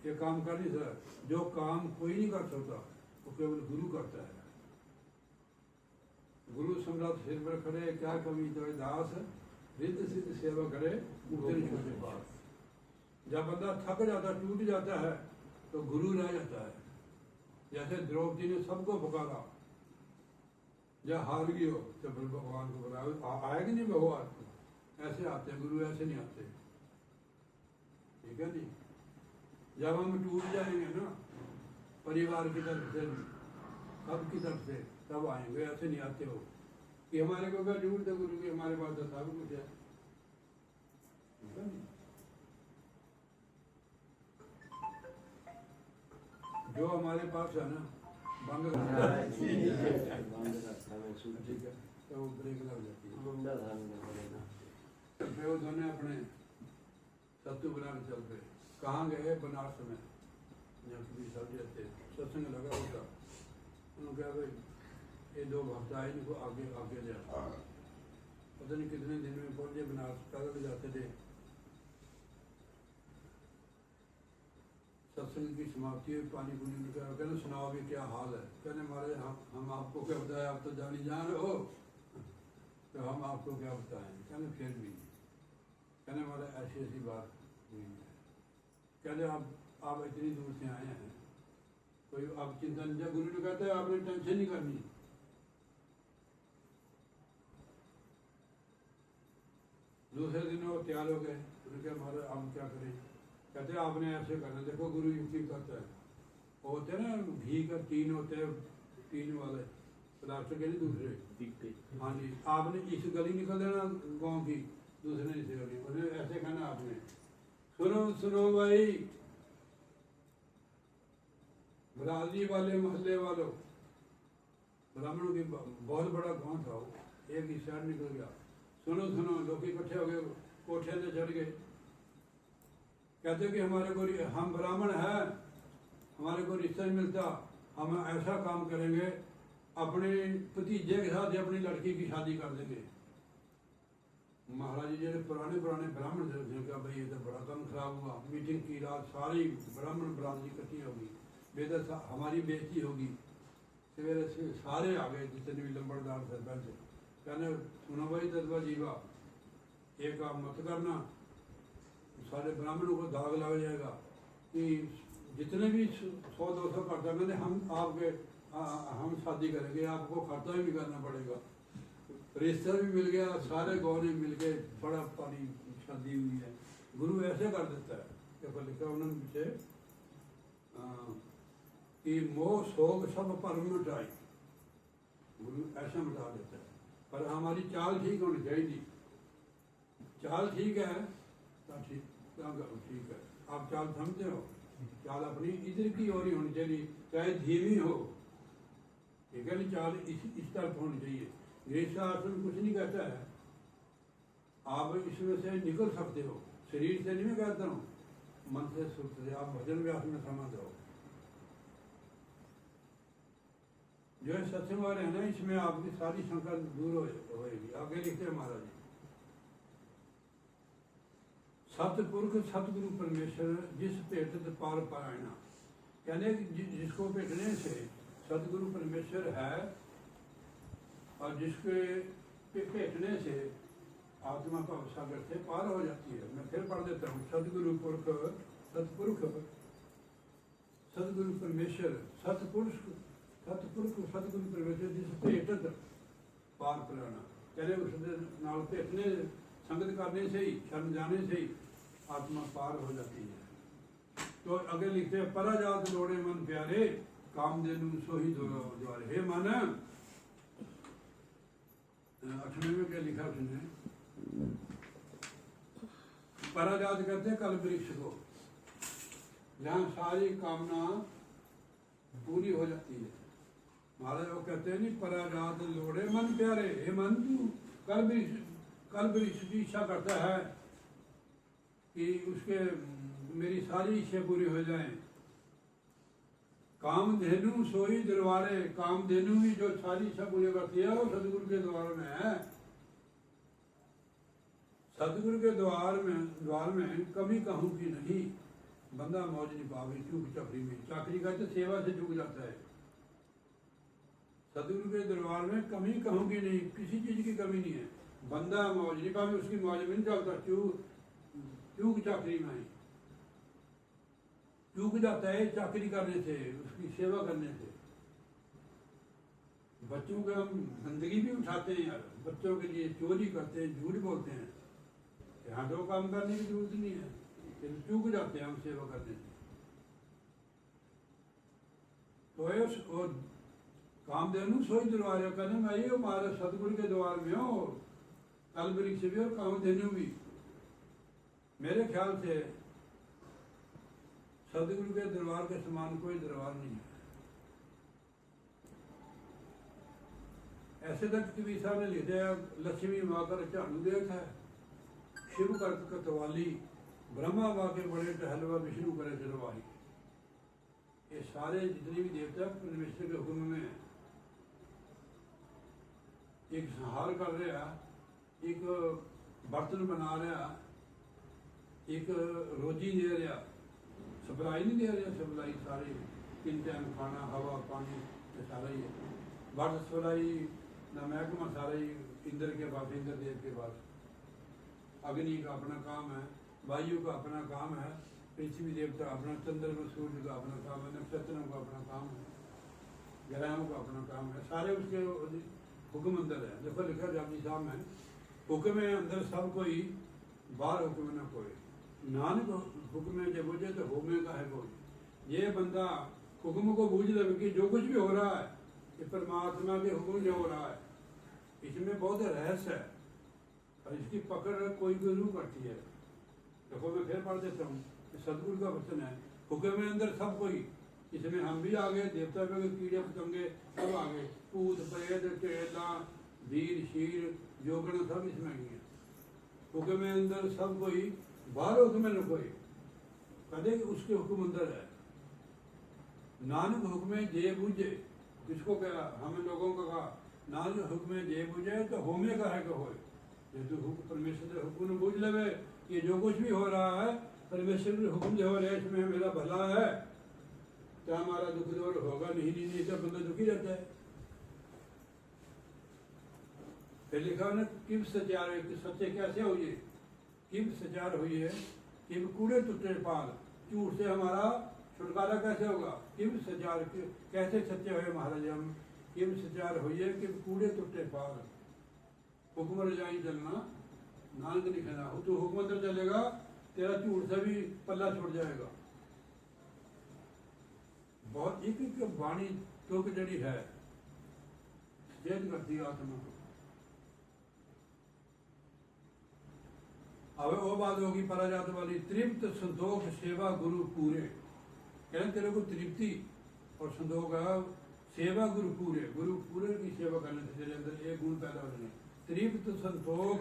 Speaker 1: ये काम कर नहीं सकता। जो काम कोई नहीं कर सकता वो केवल गुरु करता है। गुरु सम्राट सिर पर खड़े, क्या कमी तो दास रिद्ध सिद्ध सेवा करे उतरी छोटे पास। जब बंदा थक जाता, टूट जाता है, तो गुरु रह जाता है। जैसे द्रौपदी ने सबको पुकारा, जब हार गई हो तो फिर भगवान को बुलाओ, आएगी नहीं भगवान, ऐसे आते हैं गुरु, ऐसे नहीं आते, ठीक है नहीं। जब हम टूट जाएंगे ना परिवार की तरफ से, सबकी तरफ से, तब आएंगे, ऐसे नहीं आते हो कि हमारे को क्या जरूरत है गुरु की, हमारे पास तो सब कुछ है, ठीक है नहीं। जो हमारे पास है ना बंद कर ठीक है, तो वो ब्रेक लग जाती है। फिर वो दोनों अपने सत्तू बना के चल पे कहाँ गए? बनारस में। जब कभी सब जाते सत्संग लगा होता, उन्होंने कहा भाई ये दो भक्त आए, इनको आगे आगे ले आओ। पता नहीं कितने दिन में पहुंचे बनारस, पैदल जाते थे। सत्संग की समाप्ति हुई, पानी पुनी निकला, कहने सुनाओ भी क्या हाल है? कहने महाराज हम आपको क्या बताएं, आप तो जानी जान हो, तो हम आपको क्या बताएं? कहने फिर भी, कहने महाराज ऐसी ऐसी बात हुई है। कहने आप इतनी दूर से आए हैं, कोई आप चिंता नहीं। जब गुरु ने कहता है आपने टेंशन नहीं करनी। दूसरे दिन वो तैयार हो गए, उन्होंने कहा महाराज हम क्या करें? कहते आपने ऐसे करना, देखो गुरु युक्ति करता है। वो होते हैं ना घी का टीन होते हैं, टीन वाले प्लास्टिक के नहीं दूसरे। हाँ जी, आपने इस गली निकल देना गाँव की, दूसरे ने इस गली, उन्हें ऐसे कहना आपने। सुनो सुनो भाई, बरादरी वाले मोहल्ले वालों, ब्राह्मणों की बहुत बड़ा गांव था वो, एक ही साइड निकल गया। सुनो सुनो, लोग इकट्ठे हो गए, कोठे से चढ़ गए। कहते कि हमारे को, हम ब्राह्मण हैं, हमारे को रिश्ता नहीं मिलता, हम ऐसा काम करेंगे, अपने भतीजे के साथ अपनी लड़की की शादी कर देंगे। महाराज जी जो पुराने ब्राह्मण थे, उसने कहा भाई ये तो बड़ा काम खराब हुआ। मीटिंग की रात सारी ब्राह्मण बरादरी इकट्ठी होगी, बेदर हमारी बेइज्जती होगी। सवेरे से सारे आ गए, जितने भी लंबड़दार सरपंच। कहने सुनो भाई दसवा जीवा, एक काम मत करना, सारे ब्राह्मणों को दाग लग जाएगा कि जितने भी 100-200 खर्चा कहते हम शादी करेंगे, आपको खर्चा भी करना पड़ेगा। रिश्ता भी मिल गया, सारे गाँव ने मिल के बड़ा पारी शादी हुई है। गुरु ऐसे कर देता है कि लिखा उन्होंने पीछे कि मोह शोक सब पर मिटाई, गुरु ऐसा मिटा देता है। पर हमारी चाल ठीक होनी चाहिए। चाल ठीक है तो ठीक है, आप चाल समझते हो? चाल अपनी इधर की ओर ही होनी चाहिए, चाहे धीमी हो, ठीक है नहीं? चाल इस तरफ होनी चाहिए। गृहस्थाश्रम कुछ नहीं कहता है, आप इसमें से निकल सकते हो। शरीर से नहीं मैं कहता हूँ, मन से सुख से। आप भजन व्यास में समझ जाओ। जो है सत्संग वाले हैं ना, इसमें आपकी सारी शंका दूर होएगी। आगे लिखते हैं महाराज जी, सतपुरुष सतगुरु परमेश्वर जिस भेटत पार पारायणा। कहने जिसको भेटने से सतगुरु परमेश्वर है, और जिसके भेटने से आत्मा भाव सागर से पार हो जाती है। मैं फिर पढ़ देता हूँ, सतगुरु पुरख सतपुरुष सतगुरु परमेश्वर सतपुरुष सतगुरु परमेश्वर जिस भेटत पार पारायणा। कहने उस नाल भेटने संगत करने से ही, शरण जाने से ही आत्मा पार हो जाती है। तो आगे लिखते हैं, पराजात लोड़े मन प्यारे, कामधेनु सोही द्वारे। हे मन, 8वें में क्या लिखा उसने? पराजात कहते हैं कल वृक्ष को, जहाँ सारी कामना पूरी हो जाती है। महाराज वो कहते हैं नहीं, पराजात लोड़े मन प्यारे। हे मन, तू कल वृक्ष की इच्छा करता है कि उसके मेरी सारी इच्छा पूरी हो जाएं। कामधेनु सोई दरबारे, कामधेनु भी जो सारी इच्छा पूरी करती है वो सदगुरु के द्वार में है। सदगुरु के द्वार में कमी कहूँ की नहीं, बंदा मौज नहीं पावे चूक चकरी में। चाकरी कहते सेवा से चूक जाता है। सदगुरु के दरबार में कमी कहूँ की नहीं, किसी चीज की कमी नहीं है। बंदा मौज नहीं पावे, उसकी मौज में नहीं चलता, चूक चाकरी में ही चूक जाता है। चाकरी करने से, उसकी सेवा करने से। बच्चों के हम गंदगी भी उठाते हैं यार, बच्चों के लिए चोरी करते हैं, झूठ बोलते हैं। यहाँ तो काम करने की जरूरत नहीं है, चूक जाते हैं हम सेवा करने से। तो कामधेनु सोई दरबार करने में आइए, हमारे सतगुरु के द्वार में हो, कल वृक्ष भी और कामधेनु भी। मेरे ख्याल से सदगुरु के दरबार के समान कोई दरबार नहीं है। ऐसे तक कबीर साहब ने लिखा है, लक्ष्मी माँ कर झाड़ू देख है, शिव कर कतवाली, ब्रह्मा माँ के बड़े टहलवा, विष्णु करे चरवाही। ये सारे जितने भी देवता परमेश्वर के हुक्म में है। एक संहार कर रहा, एक बर्तन बना रहा, एक रोजी दे रहा, सप्लाई नहीं दे रहा, सप्लाई सारी 3 टाइम खाना, हवा, पानी, ये सारा ही है। बर्त सप्लाई ना महकमा सारा ही इंद्र के पास, इंद्र देव के पास। अग्नि का अपना काम है, वायु का अपना काम है, पृथ्वी देवता अपना, चंद्रमा सूर्य का अपना काम है, नक्षत्रों का अपना काम है, ग्रहों का अपना काम है, सारे उसके हुक्म अंदर है। देखो लिखा जापजी साहब में, हुक्म है अंदर सब कोई, बाहर हुक्म न कोई। नानक हुक्म जब बुझे तो होमे का है कोई। ये बंदा हुक्म को बूझ ले कि जो कुछ भी हो रहा है ये परमात्मा के हुक्म से हो रहा है, इसमें बहुत रहस्य है और इसकी पकड़ कोई कोई रूह करती है। देखो मैं फिर पढ़ देता हूँ, सदगुरु का वचन है, हुक्म में अंदर सब कोई। इसमें हम भी आ गए, देवता भी आ गए, कीड़े पतंगे सब आ गए, भूत प्रेत टेला वीर शीर जोगण सब इसमें गए। हुक्म में अंदर सब कोई, बाहर हुक्म न कोई। कहते कि उसके हुक्म अंदर है। नानक हुक्म जे बूझे, किसको कहा? हम लोगों को कहा नानक हुक्म जे बूझे तो होमे का है कि होए। जो परमेश्वर के हुक्म बूझ लेवे कि जो कुछ भी हो रहा है परमेश्वर के हुक्म जो हो रहा है, इसमें मेरा भला है, तो हमारा दुख दूर होगा। नहीं तो बंदा दुखी रहता है। फिर लिखा ना, किब सचार है, सच्चे कैसे हुई? किब सचार हुई है, किब कूड़े टुटे पाल, झूठ से हमारा छुटकारा कैसे होगा? किब सचार, कैसे सच्चे हुए महाराज हम? किब सचार हुई है, किब कूड़े टुटे पाल, हुक्म रजाई चलना नानक लिखना। तू हुक्म अंदर चलेगा, तेरा झूठ से भी पल्ला छूट जाएगा। बहुत एक एक वाणी तुक जड़ी है, चेत करती है आत्मा को। अब वो बात होगी पराजात वाली, तृप्त संतोष सेवा गुरु पूरे। कहते तेरे को तृप्ति और संतोष है, सेवा गुरु पूरे। गुरु पूरे की सेवा करने से तेरे अंदर एक गुण पैदा हो जाए, तृप्त संतोष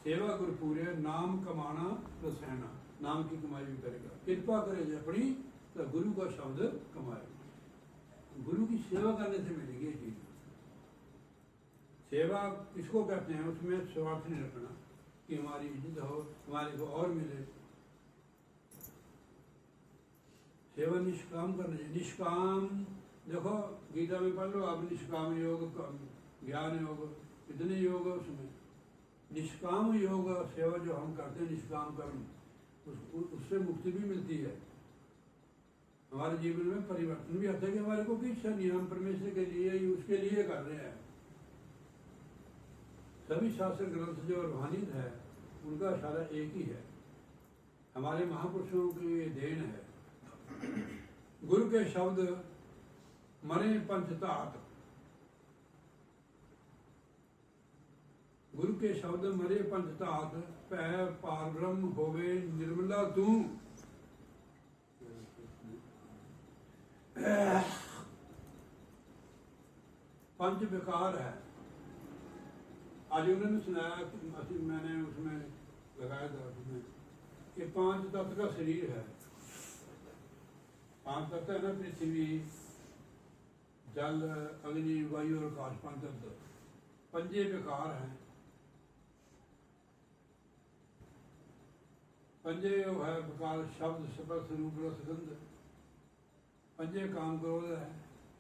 Speaker 1: सेवा गुरु पूरे। नाम कमाना रसायना, नाम की कमाई भी करेगा। कृपा करे अपनी तो गुरु का शब्द कमाए। गुरु की सेवा करने से मिलेगी ये चीज। सेवा किसको कहते हैं? उसमें स्वार्थ नहीं रखना कि हमारी इज्जत हो, हमारे को और मिले। सेवा निष्काम करना चाहिए। निष्काम देखो गीता में पढ़ लो आप, निष्काम योग, ज्ञान योग, इतने योग है उसमें। निष्काम योग सेवा जो हम करते हैं, निष्काम कर्म, उससे मुक्ति भी मिलती है। हमारे जीवन में परिवर्तन भी आता है कि हमारे को कोई इच्छा नहीं, हम परमेश्वर के लिए ही उसके लिए कर रहे हैं। सभी शास्त्र ग्रंथ जो रूहानियत है उनका सारा एक ही है, हमारे महापुरुषों की ये देन है। गुरु के शब्द मरे पंचतात, गुरु के शब्द मरे पंचतात, पै पार ब्रह्म होवे निर्मला तू। पंच विकार है। आज उन्होंने सुनाया, मैंने उसमें लगाया था उसमें कि 5 तत्व का शरीर है। 5 तत्व है ना, पृथ्वी जल अग्नि वायु और आकाश, 5 तत्व। पंजे विकार हैं। पंजे है विकार, शब्द स्पर्श रूप रस गंध। पंजे काम क्रोध है।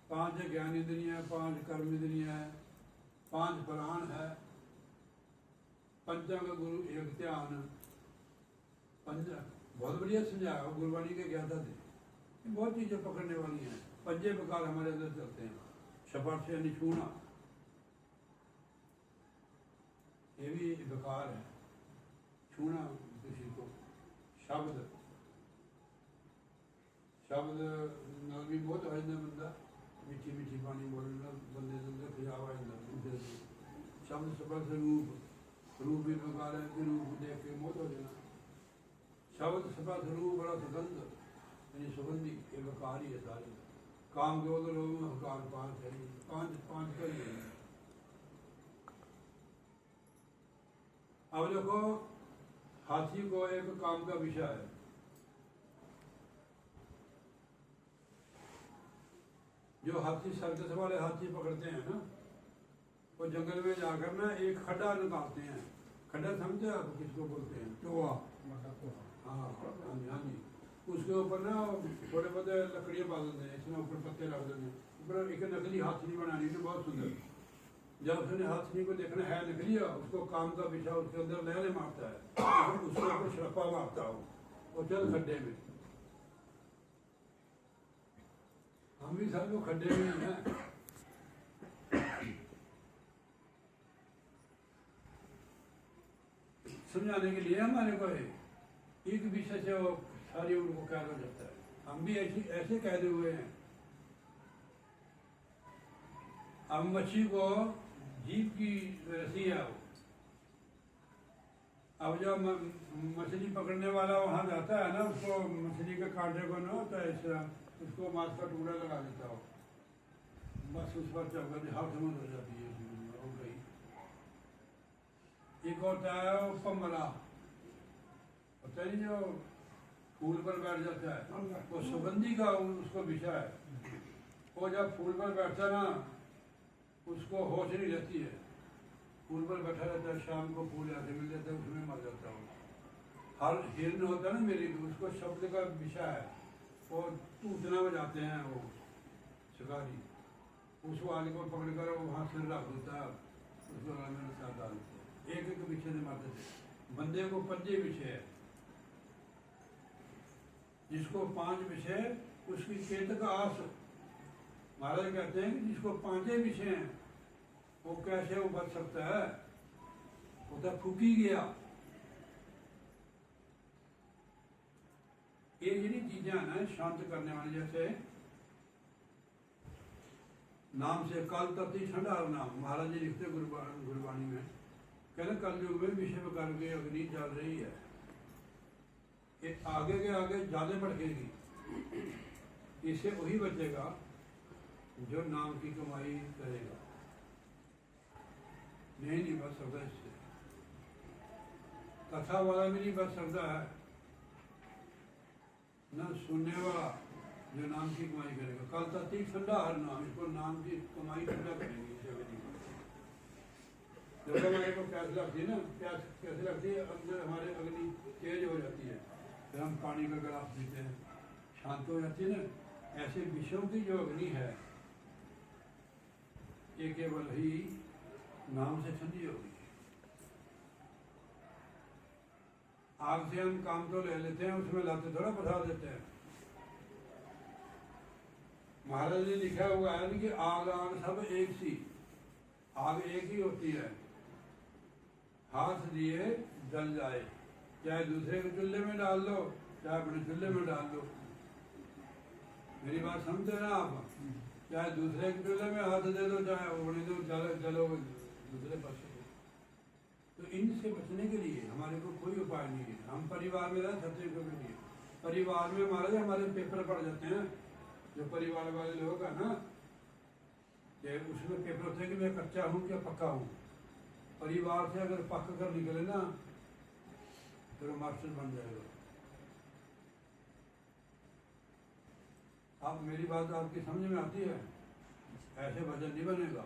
Speaker 1: 5 ज्ञान इंद्रियां, 5 कर्म इंद्रियां है, 5 प्राण है, पंचांग गुरु एक ध्यान। पंच बहुत बढ़िया समझाया गुरबाणी के ज्ञाता थे। बहुत चीजें पकड़ने वाली हैं। पंजे प्रकार हमारे अंदर चलते हैं। शपथ से निछूना ये भी विकार है, छूना किसी को। शब्द शब्द नाल भी बहुत आ जाता बंदा, मीठी मीठी पानी बोलना बंदे के अंदर खिजाव आ जाता। शब्द स्पर्श रूप, रूप भी प्रकार है कि रूप देख के मोह हो जाना। शब्द स्पर्श रूप बड़ा सुगंध, यानी सुगंधी एक आकार ही है सारे। काम के उधर लोगों में आकार 5 है, 5 का ही है। अब देखो हाथी को एक काम का विषय है। जो हाथी सर्कस वाले हाथी पकड़ते हैं ना, वो जंगल में जाकर ना एक खड्डा निकालते हैं। खड्डा समझते हैं आप किसको बोलते हैं? चोआ। हाँ हाँ जी। उसके ऊपर ना थोड़े बहुत लकड़ियाँ बांध देते हैं, इसमें ऊपर पत्ते रख देते हैं। ऊपर एक नकली हाथी बनानी है, बहुत सुंदर। जब उसने हाथनी को देखना है निकली, उसको काम का विषय उसके अंदर लहरे मारता है, उसके ऊपर छड़पा मारता हो और चल खड्डे में। हम भी सब लोग खड्डे में ही हैं। समझाने के लिए हमारे को एक विषय से वो सारी उनको क्या हो जाता है। हम भी ऐसे कहते हुए हैं। अब मच्छी को जीप की रस्सी है वो। अब जब मछली पकड़ने वाला वहां जाता है ना, उसको मछली के कांटे को ना होता है, उसको मांस का टुकड़ा लगा देता हो, बस उस पर चौकर हाथ समझ हो जाती है हो गई। एक होता है वो पमला, होता नहीं जो फूल पर बैठ जाता है, वो सुगंधी का उसको विषय है। वो जब फूल पर बैठता ना, उसको होश नहीं रहती है। फूल पर बैठा रहता है, शाम को फूल आके मिल जाता है, उसमें मर जाता हूँ। हर हिरन होता है ना मेरी, उसको शब्द का विषय है। वो टूटना बजाते हैं वो शिकारी, उस वाले को पकड़ कर वहाँ से रख देता है, उसको मेरे साथ डाल देते हैं। एक एक पीछे से मारते थे। बंदे को 5 विषय है, जिसको 5 विषय उसकी चेत का आस। महाराज कहते हैं कि जिसको 5 विषय हैं वो कैसे वो बच सकता है? वो तो फूकी गया। ये यही चीजें है ना शांत करने वाली। जैसे नाम से काल तत्ती ठंडा नाम, महाराज जी लिखते गुरबाणी में, कहते कलयुग में विषय करके अग्नि जल रही है, ये आगे के आगे ज्यादा भड़केगी। इससे वही बचेगा जो नाम की कमाई करेगा। नहीं बच सकता इससे। कथा वाला भी नहीं बच सकता है, न सुनने वाला जो नाम की कमाई करेगा। कल तत्ती ठंडा हर नाम, इसको नाम की कमाई ठंडा करेंगे। जब हमारे को प्यास लगती है ना, प्यास कैसे लगती है, अंदर हमारे अग्नि तेज हो जाती है, फिर हम पानी का गिलास पीते हैं, शांत हो जाती है ना। ऐसे विषयों की जो अग्नि है ये केवल ही नाम से ठंडी होगी। आग से हम काम तो ले लेते हैं, उसमें लाते थोड़ा बता देते हैं। महाराज ने लिखा हुआ है कि आग आग सब एक सी, आग एक ही होती है। हाथ दिए जल जाए, चाहे दूसरे के चूल्हे में डाल दो, चाहे अपने चूल्हे में डाल दो। मेरी बात समझते ना आप? चाहे दूसरे के चूल्हे में हाथ दे दो, चाहे अपने दो, चलो दूसरे पास। तो इनसे बचने के लिए हमारे को कोई उपाय नहीं है। हम परिवार में रह सकते हैं, परिवार में हमारे पेपर पड़ जाते हैं। जो परिवार वाले लोग हैं ना, उसमें पेपर होते हैं कि मैं कच्चा हूँ क्या पक्का हूँ। परिवार से अगर पक कर निकले ना, फिर तो मास्टर बन जाएगा। आप मेरी बात आपकी समझ में आती है? ऐसे वजन नहीं बनेगा।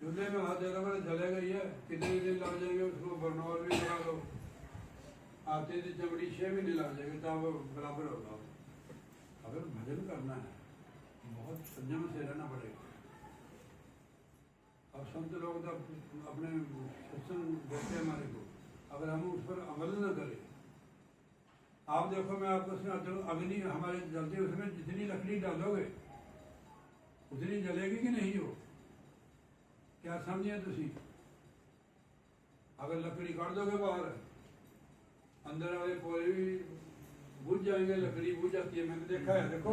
Speaker 1: चूल्हे में हाथ देगा बड़ा जलेगा ही है, कितने दिन लग जाएंगे उसको बर्नौर भी लगा दो, आते थे चमड़ी 6 महीने लग जाएंगे, तब वो बराबर होगा। अगर भजन करना है बहुत संयम से रहना पड़ेगा। अब संत लोग तो अपने सत्संग देते हैं हमारे को, अगर हम उस पर अमल न करें। आप देखो, मैं आपको सुनाता हूँ, अग्नि हमारे जलती है, उसमें जितनी लकड़ी डालोगे उतनी जलेगी कि नहीं? हो क्या समझिए तुसी? अगर लकड़ी काट दोगे बाहर, अंदर वाले कोयले भी बुझ जाएंगे, लकड़ी बुझ जाती है, मैंने देखा है। देखो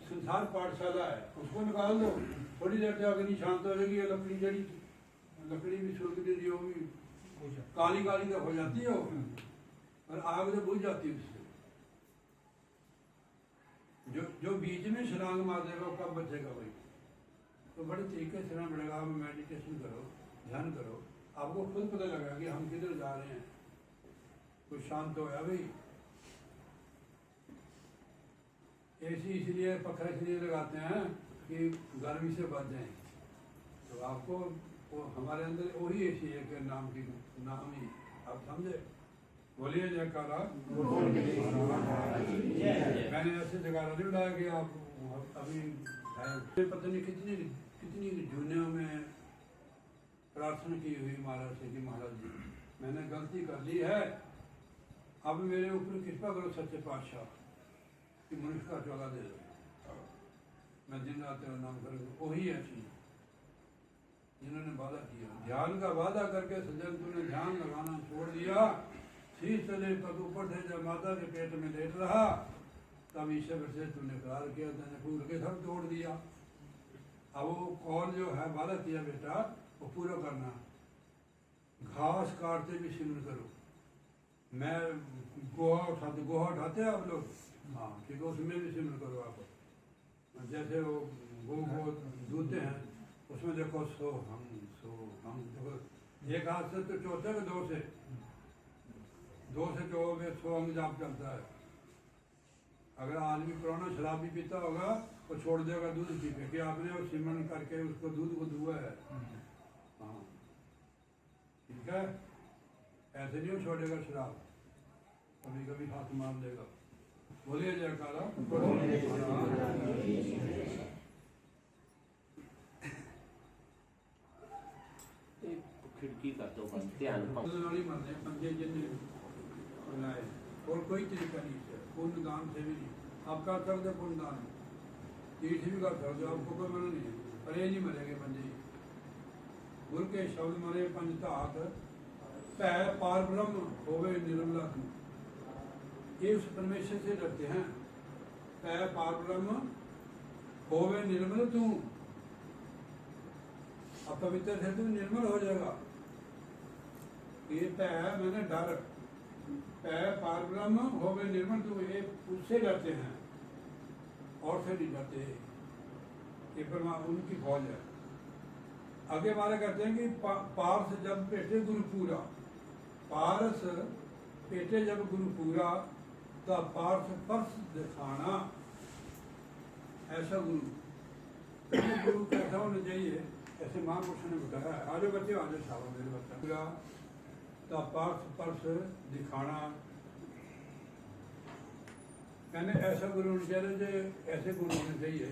Speaker 1: संसार पाठशाला है, उसको निकाल दो, थोड़ी देर तक अग्नि शांत हो जाएगी। लकड़ी जड़ी लकड़ी भी सुर्ग दे दी होगी, काली काली तक हो जाती है, और आग तो बुझ जाती है उससे। जो बीच में छलांग मार देगा वो कब बचेगा भाई। तो बड़े तरीके से ना बढ़ेगा, आप मेडिटेशन करो, ध्यान करो, आपको खुद पता लगेगा कि हम किधर जा रहे हैं। कुछ शांत हो गया भाई। एसी इसलिए पखा इसलिए लगाते हैं कि गर्मी से बच जाए। तो आपको वो हमारे अंदर वही एसी है कि नाम की नाम ही, आप समझे। बोलिए जयकारा। मैंने ऐसे जगह नहीं उठाया कि आप अभी पता नहीं कितनी कितनी दुनिया में प्रार्थना की हुई महाराज से कि महाराज जी मैंने गलती कर ली है, अब मेरे ऊपर कृपा करो सच्चे पातशाह कि मनुष्य का चौला दे दो, मैं दिन रात तेरा नाम करूँगा। वही है चीज जिन्होंने वादा किया, ध्यान का वादा करके सज्जन तूने ध्यान लगाना छोड़ दिया। शीश चले पग ऊपर थे, जब माता के पेट में लेट रहा तब ईश्वर से तूने करार किया, तूने फूल के सब तोड़ दिया। अब वो कौन जो है वादा किया बेटा वो पूरा करना। घास काटते भी सिमर करो। मैं गोहा उठाते हैं आप लोग, हाँ ठीक है, उसमें भी सिमर करो आप। जैसे वो गो को दूधते हैं उसमें देखो सो हम देखो, एक हाथ से तो चौथे में दो से चौबे 100 अंग जाप चलता है। अगर आदमी पुराना शराब भी पीता होगा वो छोड़ देगा दूध पी के कि आपने वो सिमरन करके उसको दूध को दुआ है। हाँ ठीक है, ऐसे नहीं वो छोड़ेगा शराब, कभी कभी हाथ मार देगा। बोलिए जयकारा।
Speaker 3: खिड़की का तो ध्यान
Speaker 1: मरने पंजे जिन्हें बनाए और कोई तरीका नहीं है पुण्य दान से भी नहीं। आप कर सकते पुण्य दान, तीर्थ भी कर सकते, आपको कोई मना नहीं है, पर ये नहीं मरेंगे पंजे। गुरु के शब्द मरे पंचधात पै पार ब्रह्म होवे निर्मला तू, ये उस परमेश्वर से डरते हैं। पै पार ब्रह्म होवे निर्मल तू, अपवित्र से तू निर्मल हो जाएगा। ये पै मैंने डर, पै पार ब्रह्म होवे निर्मल तू, ये उससे डरते हैं और से नहीं डरते। ये परमात्मा उनकी फौज है। आगे मारे कहते हैं कि पारस जब पेटे गुरु पूरा, पारस पेटे जब गुरु पूरा तब पारस परस दिखाना। ऐसा गुरु कैसा होना चाहिए, ऐसे महापुरुषों ने बताया। आजो बच्चे आजो साहब मेरे बच्चा पूरा तब पारस परस दिखाना। मैंने ऐसा गुरु होना चाहिए, ऐसे गुरु होने चाहिए।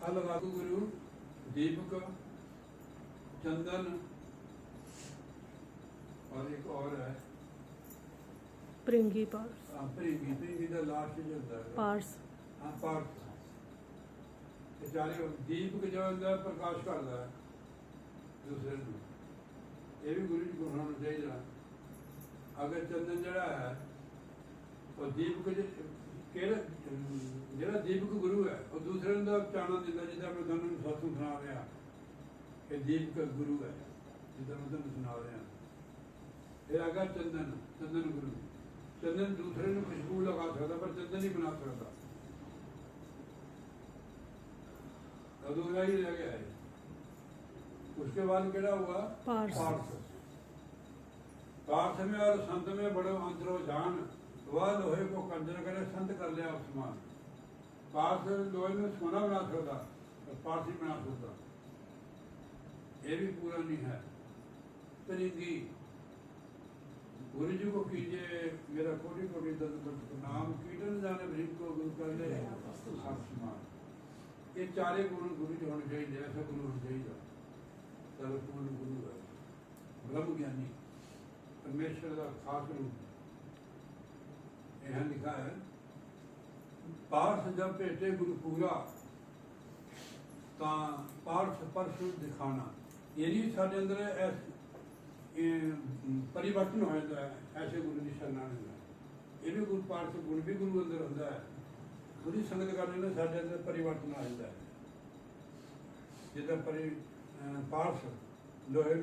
Speaker 1: अलग गुरु दीपक चंदन और एक और है
Speaker 2: प्रिंगी पार्स।
Speaker 1: प्रिंगी का लास्ट जो होता है
Speaker 2: पार्स।
Speaker 1: हाँ पार्स। चारे दीपक जो होता प्रकाश करता है दूसरे को, ये भी गुरु जी को होना चाहिए। अगर चंदन जड़ा है और दीपक ਜਿਹੜਾ दीपक गुरु है और दूसरे का चाणा दिता, जिदा मैं तुम सत्संग सुना रहा कि दीपक गुरु है, जिदा मैं तुम सुना रहा। फिर आगा चंदन, चंदन गुरु। चंदन दूसरे को खुशबू लगा सकता पर चंदन नहीं बना सकता, अधूरा ही रह गया है। उसके बाद केड़ा हुआ पार्थ। पार्थ में और संत में बड़ो अंतरो जान, वह लोहे को कंजर करे संत कर लिया अपमान। पार्थ लोहे में सोना बना सकता और पार्थ ही बना सकता, ये भी पूरा नहीं है। तरीकी गुरु जी को कीजिए मेरा कोटि कोटि दंड नाम, कीर्तन जाने भीम को गुरु कर ले अपमान। ये चारे गुरु गुरु जी होने चाहिए, ऐसा गुरु होना चाहिए। सर्वपूर्ण गुरु है, ब्रह्म ज्ञानी, परमेश्वर का खास रूप। यहाँ लिखा है पार्थ जब पेटे गुरु पूरा पार्थ परस दिखाना। यदि साढ़े अंदर परिवर्तन हो जाता है, ऐसे गुरु की शरण है। ये भी गुरु पार्थ गुण भी गुरु अंदर होता है। गुरु संगत करने में साढ़े अंदर परिवर्तन आ जाता है। जिदा पार्थ लोहे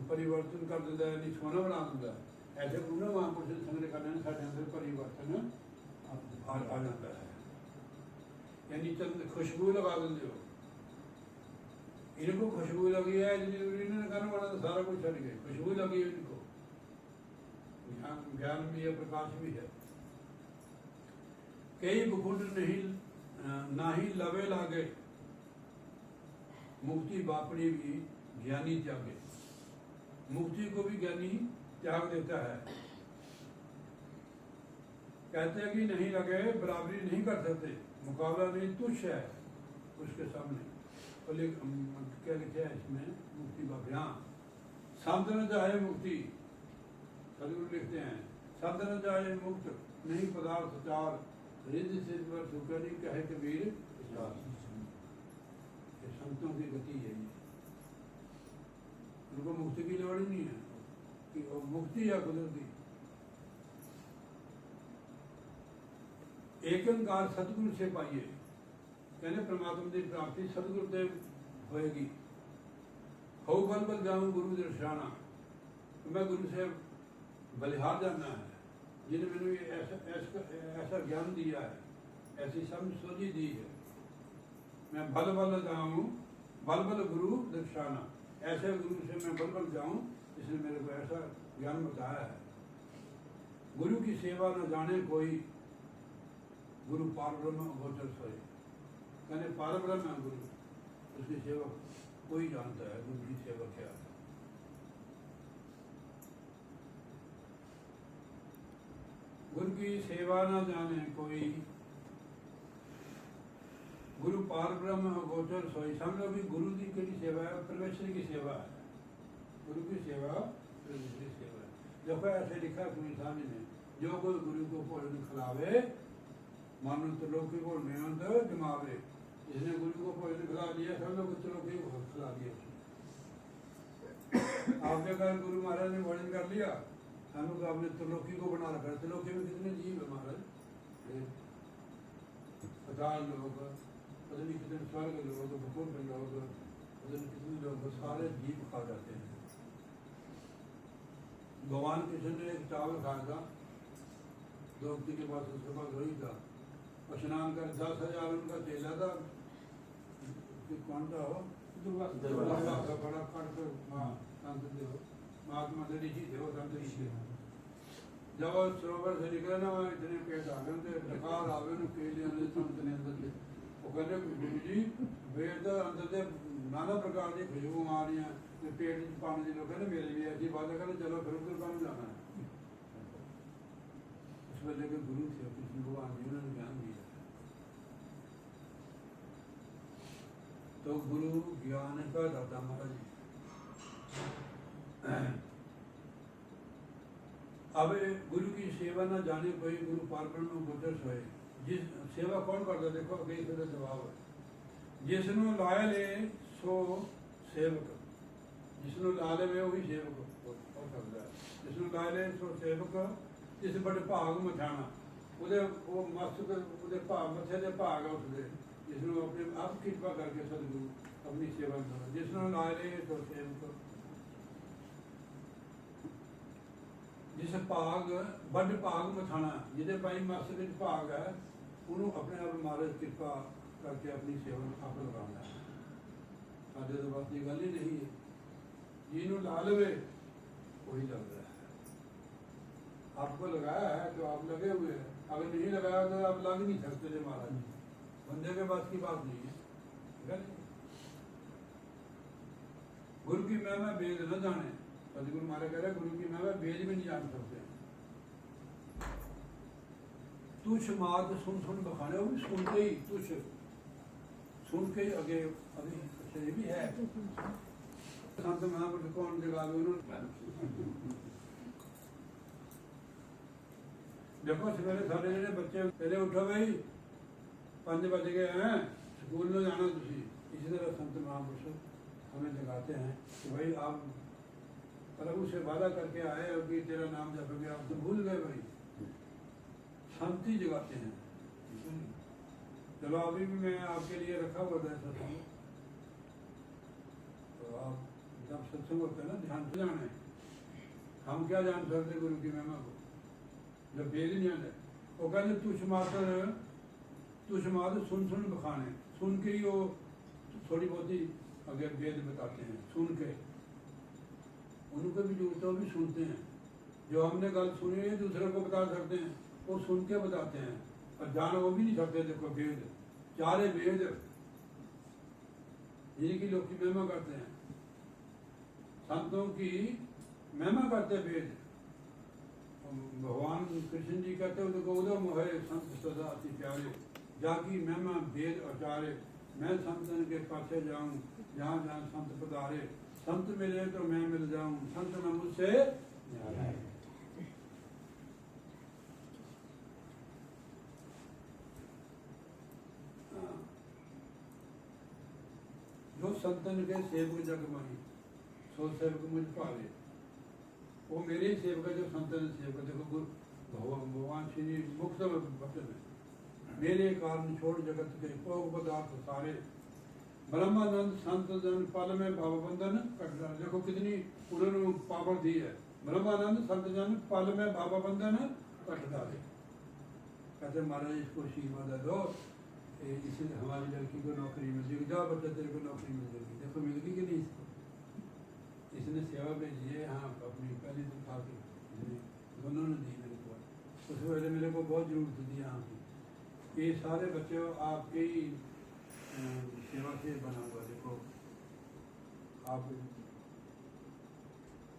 Speaker 1: परिवर्तन कर देता है, नहीं सोना बना देता है, ऐसे गुरु महापुरुष संगत करने में साढ़े अंदर परिवर्तन आ जाता है। यानी चंद खुशबू लगा देंगे हो, इनको खुशबू लगी है इन्होंने करने वाला तो सारा कुछ छड़ गए, खुशबू लगी है इनको, ज्ञान भी है, प्रकाश भी है। कई बुकुंड नहीं ना ही लवे लागे, मुक्ति बापड़ी भी ज्ञानी त्यागे। मुक्ति को भी ज्ञानी त्याग देता है। कहते हैं कि नहीं लगे, बराबरी नहीं कर सकते, मुकाबला नहीं, तुच्छ है उसके सामने। तो क्या लिखा है इसमें, मुक्ति का बयान। शब्द न जाए मुक्ति, सदगुरु लिखते हैं, शब्द न जाए मुक्त, नहीं पदार्थ चार, रिद्धि सिद्ध पर सुख नहीं कहे कबीर विचार। ये संतों की गति है, उनको मुक्ति की लोड़ ही नहीं है कि वो मुक्ति या कुदरती। एकंकार सतगुरु से पाइए, कहने परमात्मा की प्राप्ति सतगुरु से होएगी। हो बल बल जाऊं गुरु दर्शाना, तो मैं गुरु से बलिहार जानना है, जिन्हें मैंने ऐसा ज्ञान दिया है, ऐसी समझ सोझी दी है। मैं बल बल जाऊं, बल बल गुरु दर्शाना, ऐसे गुरु से मैं बल बल जाऊं, इसने मेरे को ऐसा ज्ञान बताया है। गुरु की सेवा न जाने कोई, गुरु पार ब्रह्म गोचर सोए। कहने पार ब्रह्म है गुरु, उसकी सेवा कोई जानता है, गुरु की सेवा क्या है। गुरु की सेवा न जाने कोई, गुरु पार ब्रह्म गोचर सोई। समझो भी गुरु की केड़ी सेवा है, परमेश्वर की सेवा है। गुरु की सेवा परमेश्वर की सेवा है। देखो ऐसे लिखा कबीर साहब ने, जो कोई गुरु को भोजन खिलावे, मानो त्रिलोकी को नियंत जमावे। जिसने गुरु को भोजन खिला दिया, सब लोग त्रिलोकी को खिला दिया। आपके घर गुरु महाराज ने भोजन कर लिया, हम लोग आपने त्रिलोकी को बना रखा। त्रिलोकी में कितने जीव है महाराज, 50 लोग, पता नहीं कितने स्वर्ग लोग, भूकंप लोग, पता नहीं कितने लोग, सारे जीव खा जाते हैं। भगवान कृष्ण ने एक चावल खाया था, द्रौपदी के पास उसके पास वही था, स्नान कर 10,000 उनका चेला था, कौन था हो, बड़ा कट कर महात्मा ऋषि थे, वो संत ऋषि। जब वो सरोवर से निकले ना, वहाँ इतने पेट आ गए, डकार आवे न केले संत ने अंदर से। वो कहते गुरु जी पेट अंदर से नाना प्रकार की खुशबू आ रही है, पेट पाने की लोग कहते मेरे भी ऐसी बात है, कहते चलो फिर उधर कम जाना है। उस वेले के गुरु थे कृष्ण भगवान जी, उन्होंने ज्ञान दिया। तो गुरु ज्ञान का दाता महाराज। अब गुरु की सेवा न जाने कोई, गुरु पार ब्रह्म गोचर सोए। जिस सेवा कौन करता, देखो अगे इसका जवाब है, जिसनु लाए ले सो सेवक। जिसनु ला ले वही सेवक हो सकता है। जिसनु लाए ले सो सेवक, जिस बड़े भाग मथाना, ਉਹਦੇ ਉਹ ਮਸਤਕ ਉਹਦੇ ਭਾਗ ਮੱਥੇ ਦੇ ਭਾਗ ਆ ਉਸਦੇ, ਜਿਸ ਨੂੰ ਆਪਣੇ ਆਪ ਕਿਰਪਾ ਕਰਕੇ ਸਤਿਗੁਰੂ ਆਪਣੀ ਸੇਵਾ ਕਰੋ। ਜਿਸ ਨੂੰ ਲਾ ਲੈ ਸੋ ਸੇਵਕ, ਜਿਸ ਭਾਗ ਵੱਡ ਭਾਗ ਮਥਾਣਾ, ਜਿਹਦੇ ਭਾਈ ਮਸਤਕ ਵਿੱਚ ਭਾਗ ਹੈ, ਉਹਨੂੰ ਆਪਣੇ ਆਪ ਮਹਾਰਾਜ ਕਿਰਪਾ ਕਰਕੇ ਆਪਣੀ ਸੇਵਾ ਆਪ ਲਗਾਉਣਾ ਹੈ। ਸਾਡੇ ਤੋਂ ਬਸ ਦੀ ਗੱਲ ਹੀ ਨਹੀਂ ਹੈ, ਜਿਹਨੂੰ ਲਾ ਲਵੇ वही लग रहा है। आपको लगाया है तो आप लगे हुए हैं, अगर नहीं लगाया तो आप लग नहीं सकते थे महाराज। बंदे के पास की बात नहीं है, ठीक है। गुरु की महिमा वेद न जाने, सतगुरु महाराज कह रहे गुरु की महिमा वेद भी नहीं जान सकते। तुझ मात सुन सुन बखाने, वो भी सुनते ही, तुझ सुन के ही आगे अभी अच्छा ये भी है। संत महापुरुष कौन जगावे उन्होंने। देखो सवेरे सारे ਜਿਹੜੇ ਬੱਚੇ पहले उठो भाई 5 बज गए हैं, स्कूल में जाना तुझी। इसी तरह संत महापुरुष हमें जगाते हैं कि भाई आप प्रभु से वादा करके आए हो कि तेरा नाम जपोगे, आप तो भूल गए भाई। शांति जगाते हैं। चलो अभी भी मैं आपके लिए रखा हुआ था सत्संग, तो आप जब सत्संग होता है ना, ध्यान से जाना है। हम क्या जान सकते गुरु की महिमा को जब वेद नहीं आते। वो कहते तुझ मात्र तो समाज सुन बखाने, सुन के ही वो थोड़ी बहुत ही अगे वेद बताते हैं, सुन के उनको भी जो तो भी सुनते हैं। जो हमने गल सुनी है दूसरे को बता सकते हैं, वो सुन के बताते हैं, और जान वो भी नहीं सकते। देखो वेद, चारे वेद जिनकी लोग की महिमा करते हैं, संतों की महिमा करते वेद। भगवान कृष्ण जी कहते हैं देखो उदम है संत सदा अति प्यारे, जाकी महिमा वेद आचार्य। मैं संतन के पाछे जाऊं, जहाँ जहाँ संत पधारे, संत मिले तो मैं मिल जाऊं, संत न मुझसे न्यारे। जो संतन के सेवक जग माही, सो सेवक मुझ पाले। वो मेरे ही सेवक है जो संतन सेवक। देखो भगवान श्री मुक्त वचन है, मेरे कारण छोड़ जगत के भोग पदार्थ सारे, ब्रह्मानंद संत जन पल में भाव बंधन कट डाले। देखो कितनी उन्होंने पावर दी है, ब्रह्मानंद संत जन पल में भाव बंधन कट डाले। कहते महाराज इसको आशीर्वाद दो, इसलिए हमारी लड़की को नौकरी मिल जाएगी, जाओ बच्चा तेरे को नौकरी मिल जाएगी। देखो मिल गई कि नहीं इसको, इसने सेवा भेजी है। हाँ अपनी पहली तनख्वाह की दोनों ने दी मेरे को, उस वजह मेरे को बहुत जरूरत थी यहाँ की। ये सारे बच्चे आपके ही सेवा से बना हुआ। देखो आप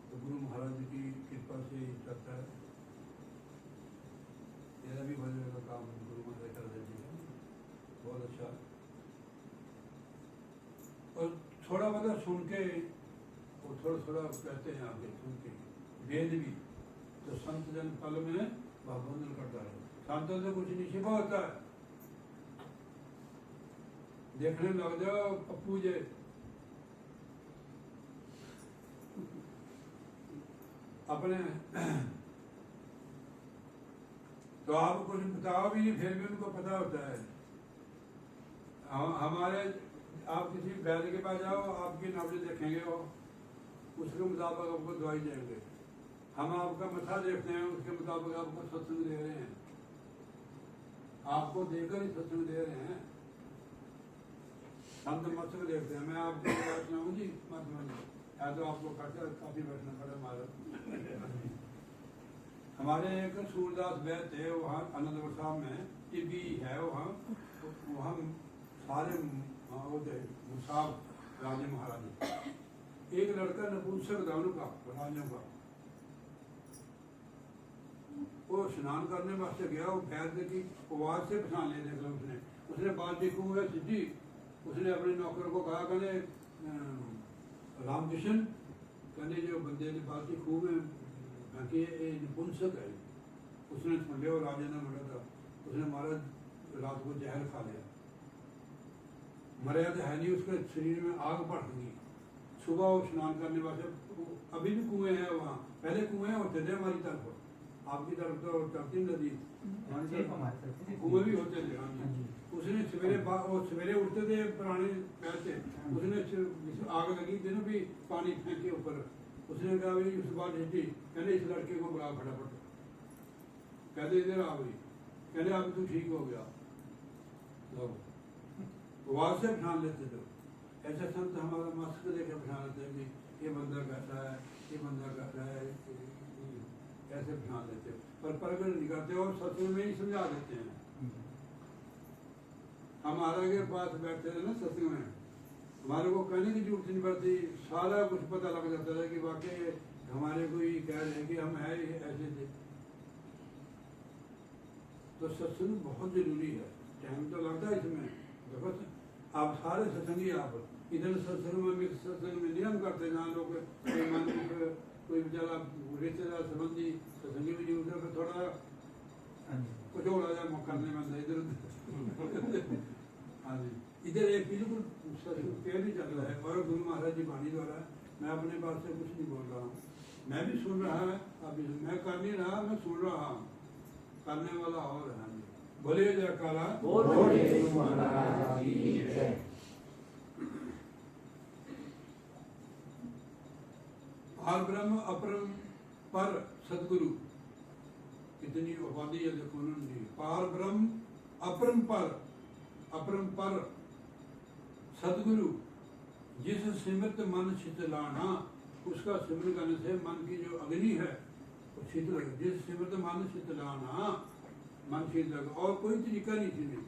Speaker 1: तो गुरु महाराज की कृपा से ही चलता है। मेरा भी भजन का काम गुरु महाराज कर देते हैं, बहुत अच्छा। और थोड़ा बहुत सुन के वो थोड़ा कहते हैं आगे सुन के वेद भी, तो संत जन पल में भावबंधन करता है। संतों से कुछ नहीं छिपा होता है। देखने लग जाओ पप्पू जे, अपने तो आप कुछ बताओ भी नहीं, फिर भी उनको पता होता है। हमारे आप किसी वैद्य के पास जाओ, आपकी नब्ज देखेंगे वो, उसके मुताबिक आपको दवाई देंगे। हम आपका मथा देखते हैं, उसके मुताबिक आपको सत्संग दे रहे हैं, आपको देकर ही सत्संग दे रहे हैं। हम तो मत्सक देखते हैं। मैं आपको बैठना हूँ जी महात्मा जी, या तो आपको काफी बैठना पड़ा हमारा। हमारे एक सूरदास वैद्य थे वहाँ आनंदपुर साहब में, टीबी है वहाँ सारे वो थे साहब राजे महाराजे। एक लड़का नपुंसक था उनका, राजों का, वो स्नान करने वास्ते गया। वो वैद्य की आवाज से पहचान लिया। देख लो उसने बाल्टी को सीधी, उसने अपने नौकर को कहा, कहने रामकृष्ण, कहने जो बंदे ने बाल्टी खूब है कि ये नपुंसक है। उसने सुन लिया, राजा ने बोला था, उसने महाराज रात को जहर खा लिया, मर्यादा है नहीं, उसके शरीर में आग बढ़ गई। सुबह वो स्नान करने वास्ते, अभी भी कुएं हैं वहाँ, पहले कुएं होते थे हमारी तरफ, आपकी तरफ तो चलती नदी, कुएं भी होते थे। हाँ जी। उसने सवेरे उठते थे पुराने पैसे, उसने आग लगी थी ना भी पानी फेंके ऊपर, उसने कहा भाई उस बात हिटी, कहने इस लड़के को बुला फटाफट, कहते इधर आ गई, कहने अब तू ठीक हो गया। आवाज से पहचान लेते थे। ऐसे संत हमारा मास्क देकर पहचान लेते हैं कि ये बंदा कैसा है, ये बंदा कैसा है, ऐसे पहचान लेते, पर प्रकट नहीं करते और सत्संग में ही समझा देते हैं। हमारा के पास बैठते थे ना सत्संग में, हमारे को कहने की जरूरत नहीं पड़ती, सारा कुछ पता लग जाता है कि वाकई हमारे को ही कह रहे हैं कि हम है ऐसे थे। तो सत्संग बहुत जरूरी है, टाइम तो लगता है इसमें। देखो आप सारे सत्संगी, आप इधर सत्संग में मिक्स सत्संग में नियम करते, जहाँ लोग कोई बेचारा रिश्तेदार संबंधी सत्संगी भी नहीं होता, फिर थोड़ा कुछ और आ करने में इधर उधर। हाँ जी, इधर एक बिल्कुल पेड़ ही चल रहा है, और गुरु महाराज जी वाणी द्वारा। मैं अपने पास से कुछ नहीं बोल रहा हूँ, मैं भी सुन रहा है, अभी मैं कर नहीं रहा, मैं सुन रहा हूँ, करने वाला और है। बोले जयकारा, पार ब्रह्म अपरम पर सदगुरु, कितनी उपाधि है देखो उन्होंने। पार ब्रह्म अपरम पर अपरंपर सदगुरु जिस सिमृत मन शीतलाना, उसका सिमरन करने से मन की जो अग्नि है वो शीतल होगी। जिस सिमृत मन शीतलाना, मन शीतल होगा। और कोई तरीका नहीं थी,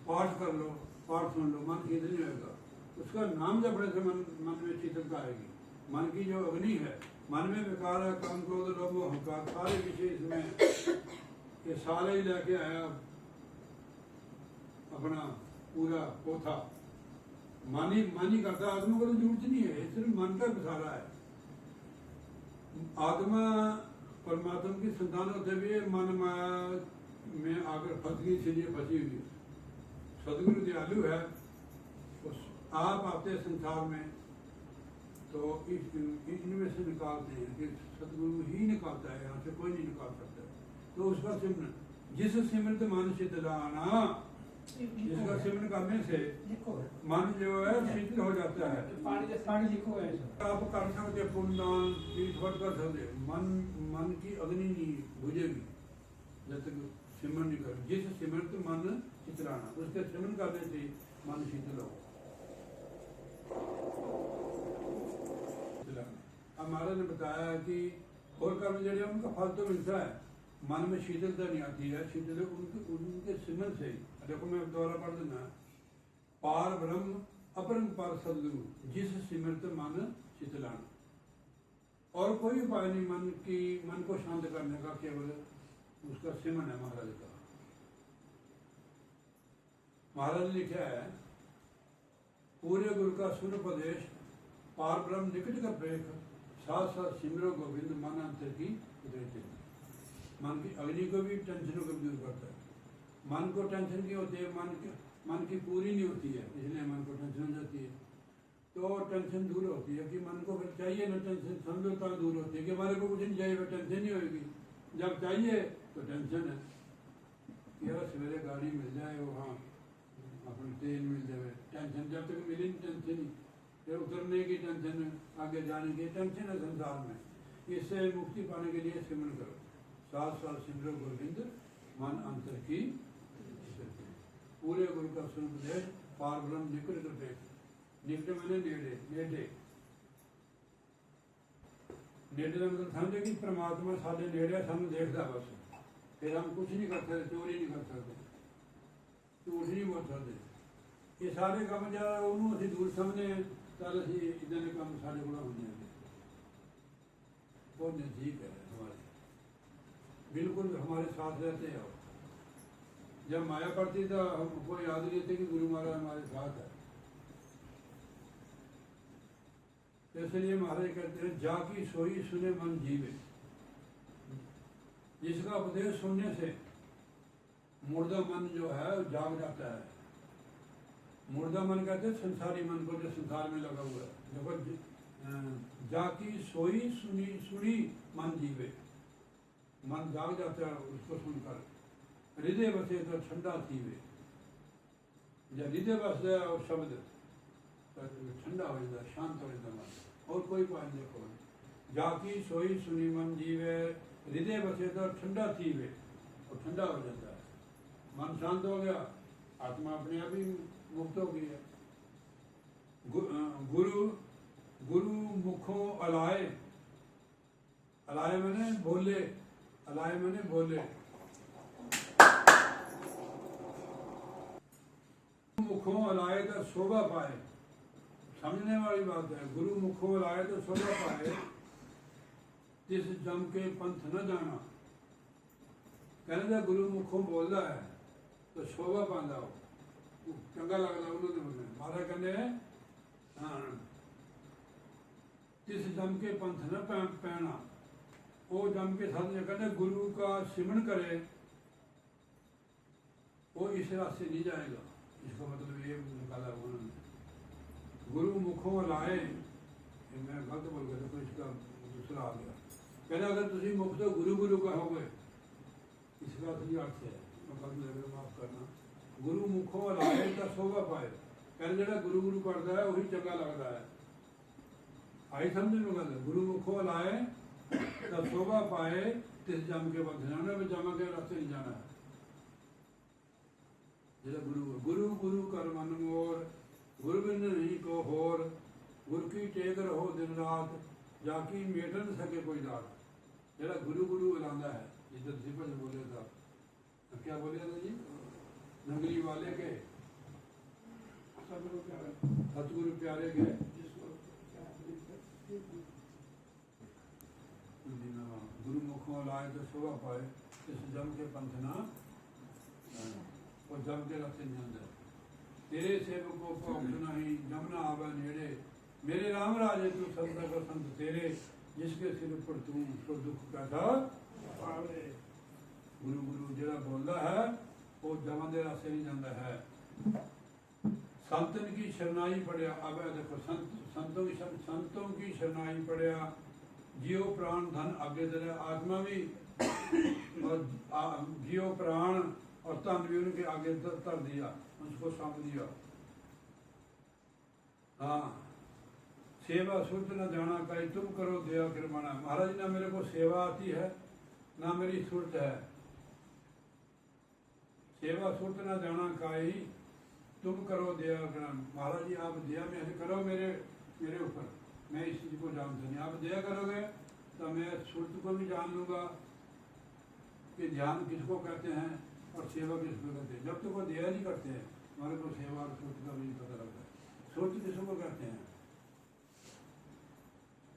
Speaker 1: पाठ कर लो, पाठ सुन लो, मन शीतल नहीं होगा। उसका नाम जपने से मन में शीतलता आएगी। मन की जो अग्नि है, मन में विकार है, काम क्रोध लोभ अहंकार, सारे विषय इसमें ये सारे ही लेके आया अपना पूरा पोथा। मन ही करता, आत्मा को तो जरूरत नहीं है, सिर्फ मन का बसारा है। आत्मा परमात्मा की संतान होते हुए मन माया में आकर फंस गई, इसलिए फंसी हुई। सदगुरु दयालु है, आप आते संसार में तो इनमें से निकालते हैं कि सदगुरु ही निकालता है, यहाँ से कोई नहीं निकाल सकता। तो उसका सिमरन, जिस सिमरत मन शीतलाना, जिसका सिमरन करने से मन जो है शीतल हो जाता है। आप कर सकते पुण्यदान तीर्थ कर सकते, मन की अग्नि नहीं बुझेगी जब तक सिमरन नहीं कर। जिस सिमरत मन शीतलाना, उसके सिमरन करने से मन शीतल हो। हमारा ने बताया कि और कर्म जड़े उनका फल तो मिलता है, मन में शीतलता नहीं आती है। शीतल उनके सिमरन से। देखो मैं दोबारा पढ़ देना, पार ब्रह्म अपरंपार सदगुरु जिस सिमरत मन शीतलाना। और कोई उपाय नहीं मन को शांत करने का, केवल उसका सिमरन है महाराज का। महाराज ने लिखा है, पूरे गुरु का सुन उपदेश, पार ब्रह्म निकट का प्रेख, साथ साथ सिमरो गोविंद मन अंतर की उदय। मन की अग्नि को भी, टेंशनों को भी दूर करता है। मन को टेंशन की होती है, मन की पूरी नहीं होती है, इसलिए मन को टेंशन हो जाती है। तो टेंशन दूर होती है कि मन को फिर चाहिए ना, टेंशन समझौता दूर होती है कि हमारे को कुछ नहीं चाहिए, फिर टेंशन नहीं होगी। जब चाहिए तो टेंशन है, यार सवेरे गाड़ी मिल जाए, वहाँ अपने तेल मिल जाए, टेंशन जब तक मिली नहीं टेंशन ही। फिर उतरने की टेंशन, आगे जाने की टेंशन है संसार में। इससे मुक्ति पाने के लिए सिमरन करो, साथ साथ सिमरो गोविंद मन अंतर की। पूरे गुरु का सुन उपदेश, पार ब्रह्म निकट कर देख। निकट मैंने नेड़े, नेड़े नेड़े का मतलब समझे कि परमात्मा साढ़े नेड़े सानू देखता बस। फिर हम कुछ नहीं कर सकते, चोरी नहीं कर सकते, झूठ नहीं बोल सकते। ये सारे काम जरा उन्होंने असीं दूर समझने, चल असीं इदां दे काम साढ़े कोल होंदे हैं। बहुत नज़दीक है हमारे, बिल्कुल हमारे साथ रहते हैं। जब माया पड़ती तो हमको याद नहीं रहते कि गुरु महाराज हमारे साथ है। तो इसलिए महाराज कहते हैं, जाकी सोई सुने मन जीवे। जिसका उपदेश सुनने से मुर्दा मन जो है जाग जाता है। मुर्दा मन कहते हैं संसारी मन को, जो संसार में लगा हुआ है। देखो, जाकी सोई सुनी मन जीवे, मन जाग जाता है उसको सुनकर। हृदय बसे तो ठंडा थीवे, जब हृदय बस जाए और शब्द तो ठंडा हो जाता है, शांत हो जाता है। और कोई पानी देखो, जाकी सोई सुनी मन जीवे, हृदय बसे तो ठंडा थीवे, और ठंडा हो जाता है, मन शांत हो गया, आत्मा अपने आप ही मुक्त हो गई है। गुरु मुखों अलाए, अलाए मैंने बोले, अलाए मैंने बोले। मुखों अलाए तो शोभा पाए, समझने वाली बात है। गुरु मुखों अलाए तो शोभा पाए, जिस जम के पंथ न जाना। कहने गुरु मुखों बोलता है तो शोभा पाता हो, चंगा लगता उन्होंने बोलने। महाराज कहने हाँ, जिस जम के पंथ न पैना, वो जम के साथ कहते गुरु का सिमरन करे, वो इस रास्ते नहीं जाएगा। इसका मतलब ये निकाला उन्होंने, गुरु मुखों लाए। मैं गलत बोल गया तो इसका दूसरा आ गया। कहना अगर तुम मुख तो गुरु गुरु कहोगे, इसका असली अर्थ है, मैं गलत लगे माफ करना। गुरु मुखों लाए तो शोभा पाए, कहना जो गुरु गुरु करता है वही चंगा लगता है। आई समझ में गल, गुरु मुखों लाए तो शोभा पाए, तिस जम के बंधन में जमा के रास्ते नहीं जाना है। ਜਿਹੜਾ ਗੁਰੂ ਗੁਰੂ ਗੁਰੂ ਕਰ ਮਨ ਮੋਰ, ਗੁਰ ਬਿਨ ਨਹੀਂ ਕੋ ਹੋਰ, ਗੁਰ ਕੀ ਟੇਕ ਰਹੋ ਦਿਨ ਰਾਤ, ਜਾ ਕੀ ਮੇਟ ਨ ਸਕੇ ਕੋਈ ਦਾਤ। ਜਿਹੜਾ ਗੁਰੂ ਗੁਰੂ ਬੁਲਾਉਂਦਾ ਹੈ, ਜਿੱਦਾਂ ਤੁਸੀਂ ਭਜਨ ਬੋਲੇ ਤਾਂ क्या बोले था जी, नगरी वाले के सतगुरु प्यारे के गुरु मुखों लाए तो शोभा पाए, इस जम के पंथ ना और जम के रस्ते नहीं। तेरे सेवक को पहुँच नहीं, जमना आवे नेड़े, मेरे राम राजे तू संत का संत तेरे, जिसके सिर पर तू सो दुख कैसा पावे। गुरु गुरु ਜਿਹੜਾ बोलता है वो जमा के रास्ते नहीं जाता है। संतन की शरणाई पढ़िया, अब देखो संतों की शरणाई पढ़िया, जियो प्राण धन आगे दे, आत्मा भी और जियो प्राण और धन भी उनके आगे धर दिया, उसको सौंप दिया। हाँ, सेवा सुरत न जाना कहीं, तुम करो दया कृपाना। महाराज ना मेरे को सेवा आती है ना मेरी सुरत है, सेवा सुरत न जाना काई, तुम करो दया करम। महाराज जी आप दया में करो मेरे ऊपर, मैं इस चीज को जानता नहीं। आप दया करोगे तो मैं सुरत को भी जान लूँगा कि ध्यान किसको कहते हैं और सेवा किसको कहते हैं। जब तक वो दया नहीं करते हैं हमारे को सेवा और सुरत का भी नहीं पता लगता है। सुरत किसको कहते हैं?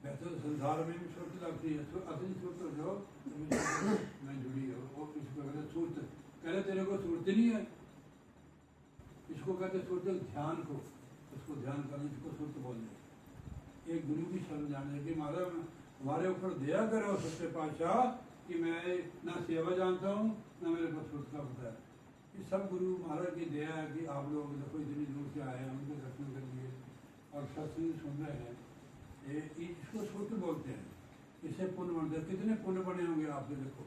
Speaker 1: वैसे तो संसार में भी सुरत लगती है, असली सुरत जो मैं जुड़ी है वो किसको कहते हैं? सुरत। कहते तेरे को सुरत नहीं है, इसको कहते सुरत ध्यान को, उसको ध्यान करने इसको सुरत बोलते। एक गुरु की शरण जाने की महाराज हमारे ऊपर दया करो सच्चे पातशाह कि मैं ना सेवा जानता हूँ ना मेरे को सुरत का पता है। ये सब गुरु महाराज की दया है कि आप लोग देखो इतनी दूर से आए हैं, उनके दर्शन कर लिए और सत्संग सुन रहे हैं, इसको सुरत बोलते हैं। इससे पुण्य बनते हैं। कितने पुण्य बने होंगे आपके? देखो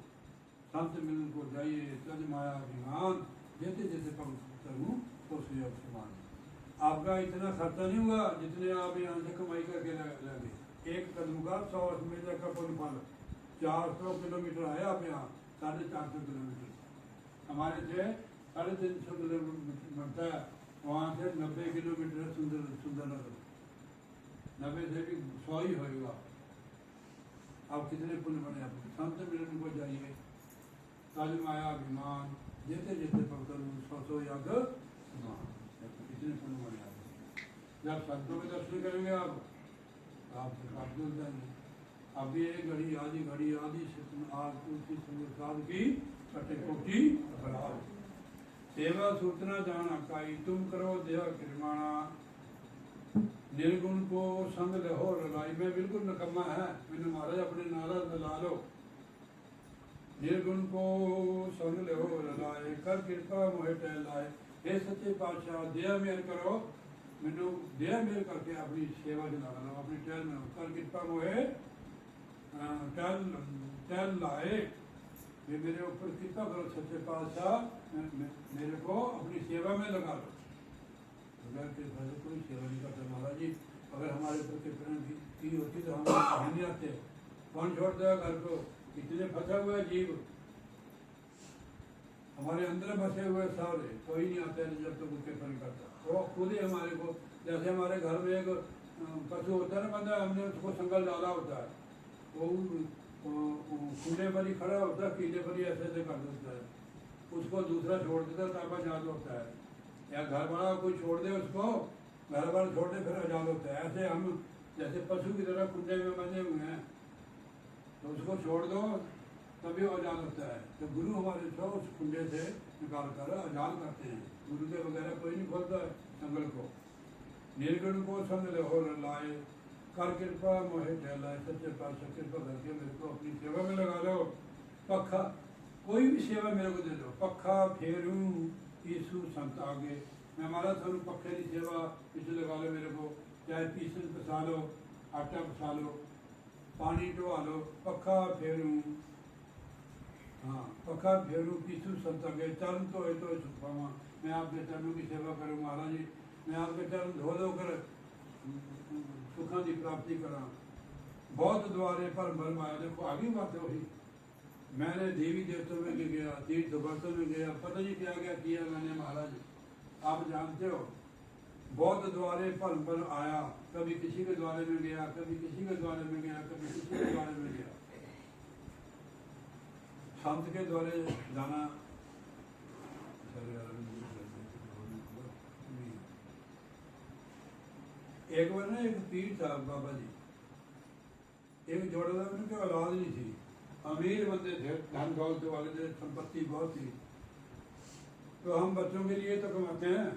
Speaker 1: संत मिलन को जाइए, तज माया अभिमान, जैसे जैसे करूँ तो सुयोग समान। आपका इतना खर्चा नहीं होगा जितने आप यहाँ से कमाई करके लगे। एक कदम का 100 मीटर का पुण्य फल, 400 किलोमीटर है आप यहाँ, 450 किलोमीटर। हमारे से 350 किलोमीटर बनता है, वहाँ से 90 किलोमीटर सुंदरनगर, 90 से भी 100 ही होगा। आप कितने पुण्य बने आपके? संत मिलन को जाइए, तज माया अभिमान, जैसे जैसे पकड़ू 100 याद कितने पुण्य बने आपके। जब संतों के दर्शन करेंगे आप जुड़ जाएंगे। अभी एक घड़ी आदि तुलसी संग की कटे कोटि बराबर। सेवा सूचना जाना काई, तुम करो दया कृपाणा, निर्गुण को संग लहो रलाई। मैं बिल्कुल नकम्मा है, मैंने महाराज अपने नारा ला लो। निर्गुण को संग लहो रलाए, कर कृपा मोहे टहलाए। हे सच्चे पातशाह दया मेहर करो, मैनू दया मेहर करके अपनी सेवा च लगा लो, अपनी टहल में कर कृपा मोहे टहल लाए। ये मेरे ऊपर कृपा करो सच्चे पातशाह, मेरे को अपनी सेवा में लगा लो। बगैर कृपा से कोई सेवा नहीं करता महाराज जी। अगर हमारे ऊपर कृपा की होती तो हम कहीं नहीं आते। कौन छोड़ देगा घर को? इतने फंसा हुआ है जीव, हमारे अंदर बसे हुए सारे, कोई नहीं आता है जब तक तो कृपा नहीं करता। वो खुद ही हमारे को, जैसे हमारे घर में एक पशु होता है ना बंदा, हमने उसको संगल डाला होता है, वो खूने पर ही खड़ा होता है, कीले पर ही ऐसे ऐसे कर देता है, उसको दूसरा छोड़ देता है तब आजाद होता है। या घर वाला कोई छोड़ दे उसको, घर वाला छोड़ दे फिर आजाद होता है। ऐसे हम जैसे पशु की तरह कुंडे में बंधे हुए हैं, तो उसको छोड़ दो तभी आजाद होता है। तो गुरु हमारे को उस कुंडे से निकाल कर आजाद करते हैं। गुरु के वगैरह कोई नहीं खोलता है संगल को। निर्गुण को संग हो लाए, कर कृपा मोहे टहलाए। सच्चे पातशाह कृपा करके मेरे को अपनी सेवा में लगा लो। पखा कोई भी सेवा मेरे को दे दो। पखा फेरू यीशु संत आगे, मैं हमारा थानू पखे की सेवा इसे लगा लो मेरे को। चाहे पीसन पसा लो, आटा पसा लो, पानी ढवा लो। पखा फेरू, हाँ पखा फेरू पीसू संत आगे, चरण तो है तो सुखावा। मैं आपके चरणों की सेवा करूँ महाराज जी, मैं आपके चरण धो धो कर सुखा की प्राप्ति करा। बहुत द्वारे पर भर आया। देखो आगे बात है वही, मैंने देवी देवताओं में गया, तीर्थ भक्तों में गया, पता नहीं क्या क्या किया मैंने महाराज। आप जानते हो बौद्ध द्वारे पल पल आया, कभी किसी के द्वारे में गया, कभी किसी के द्वारे में गया, कभी किसी के द्वारे में गया। संत के द्वारे जाना एक बार ना एक पीर था बाबा जी, एक जोड़ा था, उनकी औलाद नहीं थी, अमीर बंदे थे, धन दौलत वाले थे, संपत्ति बहुत थी। तो हम बच्चों के लिए तो कमाते हैं,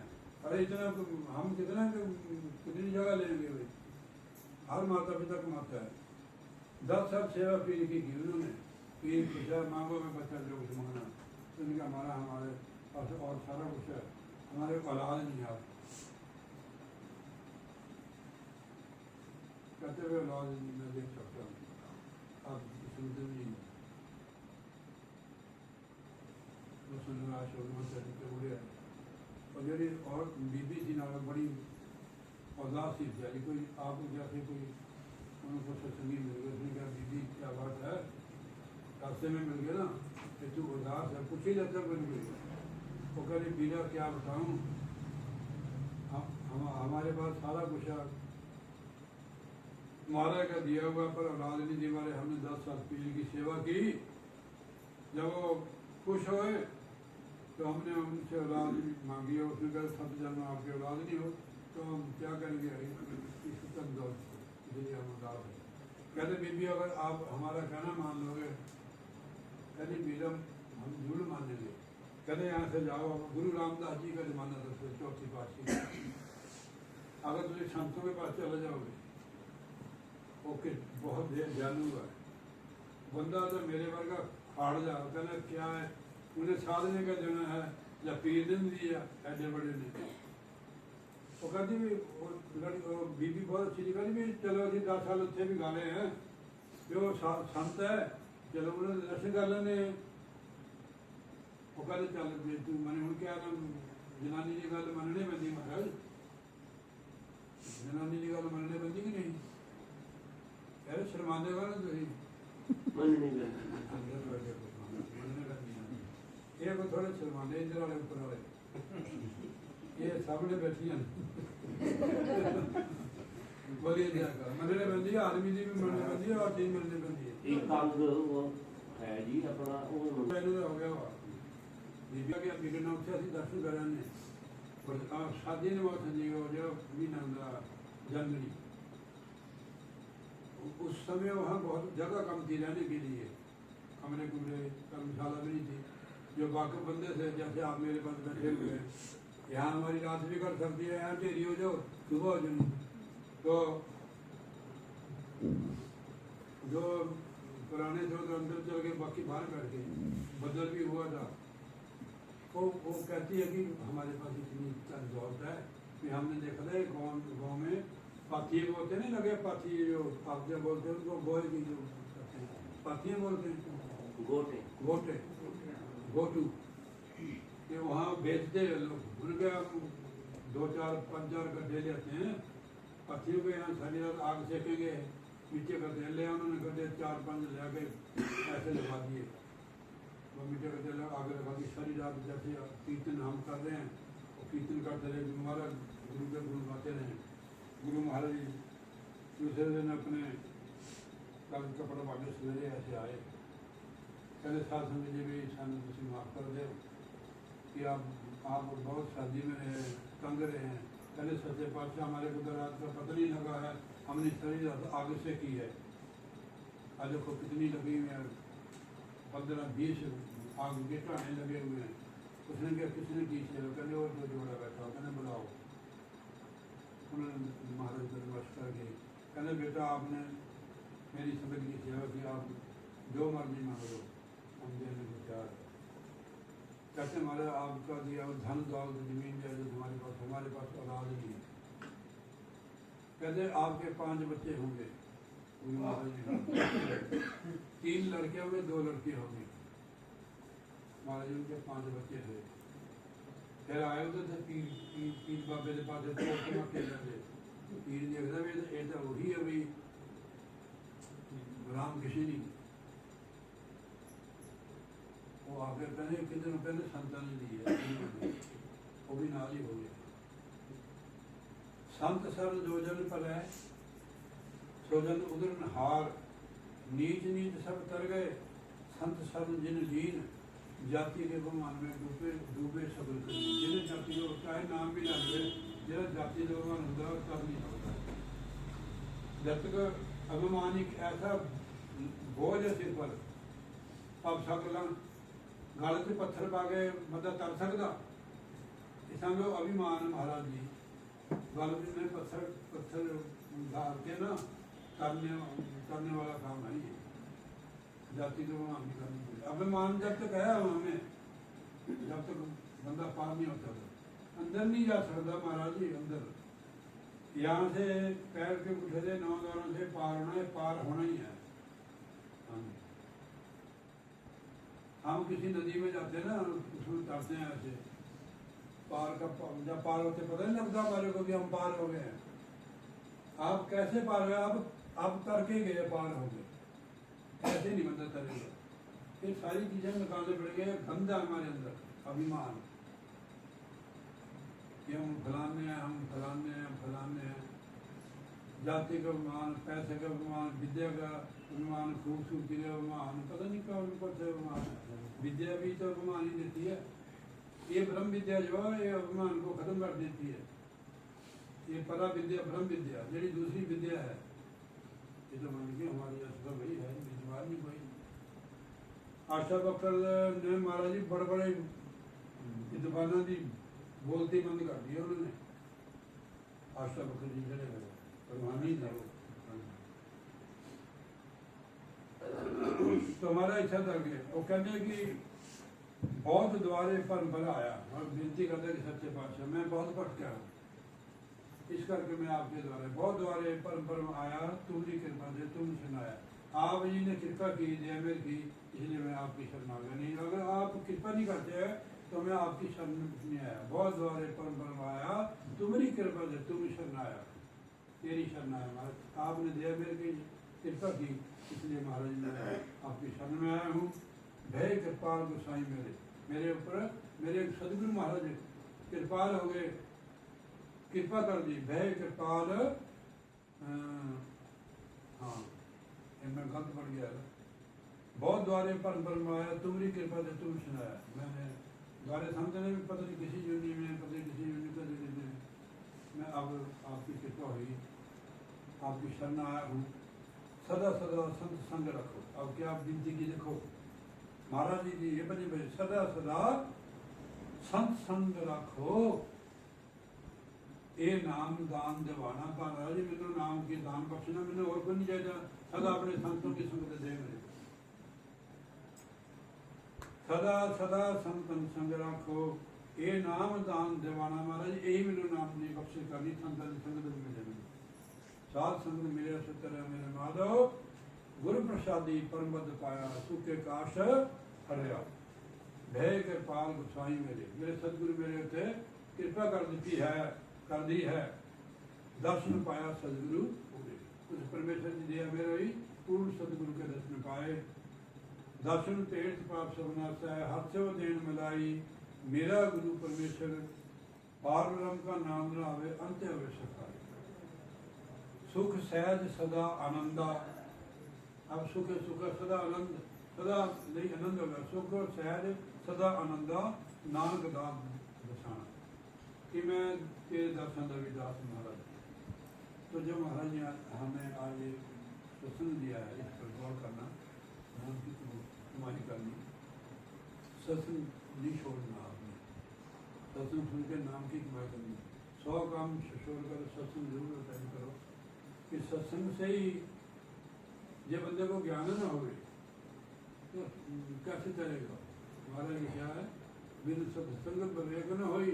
Speaker 1: अरे इतना हम कितनी जगह लेंगे भाई, हर माता पिता कमाता है। 10 साल सेवा पीर की उन्होंने, पीर पूछा मांगो में बच्चा जो कुछ मांगना, तो उनका हमारे पास और सारा कुछ है, हमारे औलाद नहीं आप कहते हुए औलाद मैं देख सकता हूँ, आप सुनते नहीं वो सुनना उड़े। और जी और बीबी थी ना बड़ी औदास थी बेचारी, कोई आप जैसे कोई उनको सत्संगी मिल गया, उसने कहा बीबी क्या बात है, रास्ते में मिल गया ना कि तू उदास है, कुछ ही लेता बन गई। वो कह रही बीरा क्या बताऊँ, हमारे पास सारा कुछ है, महाराज का दिया हुआ पर औलाद नहीं दी वाले, हमने 10 साल पीर की सेवा की, जब वो खुश हुए तो हमने उनसे औलाद मांगी, और उसने कहा 7 जन्म आपके औलाद नहीं हो तो हम क्या करेंगे, इसलिए हम उदास है। कहते बीबी अगर आप हमारा कहना मान लोगे, कहते बीरम हम जरूर मानेंगे। कहते यहाँ से जाओ, गुरु रामदास जी का जमाना था, 4थी पातशाही, अगर तुम संतों के पास चले जाओगे ओके बहुत देर जानू है बंदा, तो मेरे वर्गा फाड़ जा, कहना क्या है, उन्हें साधने का देना है या पीर ने दिया ऐसे बड़े ने। वो कहती भी बीबी बहुत अच्छी कहती भी चलो अभी 10 साल उत्थे भी गाले हैं, जो संत है चलो उन्हें दर्शन कर लेने। वो कहते चल तू मैंने हूँ क्या जनानी की गल मनने पैंती, महाराज जनानी की गल मनने पैंती कि नहीं, यार शर्मांदे हो ना तुम ये को थोड़े शर्मांदे इधर वाले ऊपर वाले, ये सामने बैठी हैं बोलिए जाकर मनने पैंती है, आदमी की भी मनने पैंती है और चीज मनने पैंती है।
Speaker 3: एक अंग वो है जी अपना वो
Speaker 1: मैंने हो गया वा बीबिया के बिगड़ना उठे असं दर्शन कराने शादी ने बहुत संजीव हो जो महीना होंगे जनवरी, उस समय वहाँ बहुत जगह कम थी रहने के लिए, कमरे कुमरे धर्मशाला भी नहीं थी, जो बाकी बंदे थे जैसे आप मेरे पास बैठे हुए हैं, यहाँ हमारी रात भी कर सकती है, यहाँ ढेरी हो जाओ सुबह हो जाओ। तो जो पुराने थे तो अंदर चल के बाकी बाहर बैठ गए, बदल भी हुआ था। वो कहती है कि हमारे पास इतनी दौलत है कि हमने देखा था गाँव में पाथी बोलते नहीं लगे, पाथी जो आप जब बोलते हैं उनको गोहे की जो पाथियाँ बोलते हैं,
Speaker 3: गोटे
Speaker 1: गोटे गोटू, ये वहाँ बेचते हैं लोग, उनके 2 4 5 4 गड्ढे लेते हैं पाथियों के, यहाँ सारी रात आग सेकेंगे, नीचे का तेल ले उन्होंने गड्ढे 4 5 ले आके ऐसे लगा दिए, वो मीठे का तेल आगे लगा दी, सारी रात जैसे कीर्तन हम कर रहे हैं और कीर्तन करते रहे, महाराज गुरु के गुण गाते रहे। गुरु महाराज दूसरे दिन अपने कपड़ा वाले सवेरे ऐसे आए, कहते साथ संग जी भी सन तुम माफ कर दो कि आप बहुत शादी में रहे, तंग रहे हैं, कहते सच्चे पातशाह हमारे को तो रात का पता नहीं लगा है, हमने सारी रात आगे से की है, आज देखो कितनी लगी हुई है, 15 20 आग के टाने लगे हुए हैं। उसने क्या किसने की सेवा, कहने और जो जोड़ा बैठा, कहने बुलाओ, उन्होंने महाराज को नमस्कार किए, कहने बेटा आपने मेरी समझ की सेवा की, आप जो मर्जी मांग लो हम देने को तैयार है। कहते महाराज आपका दिया धन दौलत जमीन जायदाद हमारे पास औलाद नहीं है, कहते आपके 5 बच्चे होंगे, गुरु महाराज ने 3 लड़के होंगे 2 लड़के होंगे, महाराज उनके 5 बच्चे थे। फिर आए उधर से पीर बाबे के पास अकेले थे, पीर देखता भी ये तो वही है भी राम किसी नहीं, वो आके कहने कितने रुपये ने संतान दी है, वो भी नाल ही हो गया। संत सर जो जन भलै सो जन उदरन हार, नीच नीच सब तर गए संत सर जिन लीन, जाति के भगवान में डूबे डूबे सब जिन्हें जाति को चाहे नाम भी ना ले, जो जाति का भगवान होता है कर नहीं सकता। जब तक अभिमान एक ऐसा बोझ है सिर पर, अब सकल गल से पत्थर पा के बंदा तर सकता, समझो अभिमान महाराज जी गल में पत्थर पत्थर डाल के ना करने वाला काम नहीं है। जाति को भगवान नहीं करनी चाहिए। अभिमान जब तक है हमें, जब तक बंदा पार नहीं होता, अंदर नहीं जा सकता महाराज जी। अंदर यहाँ से पैर के उठे थे 9 द्वारों से पार होना है, पार होना ही है। हम किसी नदी में जाते हैं ना, उसमें उतरते हैं ऐसे, पार का जब पार होते पता नहीं लगता हमारे को कि हम पार हो गए हैं। आप कैसे पार हुए? आप करके गए, पार हो गए, ऐसे नहीं बंदा तरेगा। ये सारी चीजें निकालने पड़ेंगे। गंदा हमारे अंदर अभिमान, ये हम फलाने हैं, हम फलाने हैं, हम फलाने हैं। जाति का अभिमान, पैसे का अभिमान, विद्या का अभिमान, खूबसूरती का अभिमान, पता नहीं कौन कौन से अभिमान है। विद्या भी तो अभिमान ही देती है। ये ब्रह्म विद्या जो है ये अभिमान को खत्म कर देती है। ये परा विद्या ब्रह्म विद्या जी दूसरी विद्या है, ये तो मान के हमारी असर वही है, विद्वान नहीं कोई। आशा बकर ने महाराज जी बड़े बड़े विद्वानों की बोलती बंद कर दी उन्होंने। आशा बकर जी चले गए, परवानी था वो। तो हमारा इच्छा कर गया, वो कहते कि बहुत द्वारे पर आया और विनती करते कि सच्चे पातशाह मैं बहुत भटका हूँ, इस करके मैं आपके द्वारे बहुत द्वारे पर आया, तुम्हारी कृपा से तुम सुनाया। आप जी ने कृपा की, दया मेरी की, इसलिए मैं आपकी शरण आ गया। नहीं अगर आप कृपा नहीं करते हैं तो मैं आपकी शरण नहीं आया। बहुत द्वारे पर आया, तुम्हारी कृपा से तुम शरण आया, तेरी शरण आया महाराज। आपने दया मेरी की, कृपा की, इसलिए महाराज मैं आपकी शरण में आया हूँ। भय कृपाल गोसाई मेरे ऊपर मेरे सदगुरु महाराज कृपाल हो गए, कृपा कर दी। भय कृपाल, हाँ मैं गलत पड़ गया। बहुत द्वारे पर आया, तुम्हारी कृपा से तुम सुनाया। मैंने द्वारे समझने में पता नहीं किसी यूनि में, पता नहीं किसी यूनि का मैं अब आपकी कृपा हुई, आपकी शरण आया हूँ। सदा सदा संत संग रखो। अब क्या आप विनती की देखो महाराज जी ये बने भाई, सदा सदा संत संग रखो। ये नाम दान दिवाना महाराज जी, मैंने नाम की दान बख्शना, मैंने और कोई नहीं चाहिए। सदा अपने संतों की संगत दे मेरे, सदा सदा संतन संग रखो। ये नाम दान दिवाना महाराज, यही मैंने नाम नहीं बख्शिश करनी, संतन की संगत मिले। साध संग मिले सुतर मेरे माधव, गुरु प्रसादी परमपद पाया, सुखे काश हरिया। भय कृपाल गोसाई मेरे सदगुरु मेरे उत्ते कृपा कर दी है। दर्शन पाया सदगुरु पूरे, उस परमेश्वर की दया मेरे ही पूर्ण सदगुरु के दर्शन पाए। दर्शन तीर्थ पाप सबनाश है, हथ से देन मिलाई। मेरा गुरु परमेश्वर पार ब्रह्म का नाम रावे, अंत हवे सखाए। सुख सहज सदा आनंदा, अब सुख सुख सदा आनंद, सदा नहीं आनंद होगा। सुख सहज सदा आनंदा, नानक दास बसाना। कि मैं तेरे दर्शन का विदास महाराज। तो जो महाराज ने हमें आज सत्संग दिया है, इस पर गौर करना, नाम की कमाई करनी, सत्संग नहीं छोड़ना। आपने सत्संग सुन के नाम की कमाई करनी। 100 काम छोड़ कर सत्संग जरूर अटेंड करो, कि सत्संग से ही जब बंदे को ज्ञान ना हो तो कैसे चलेगा। हमारा क्या है, बिन सत्संग विवेक न होई,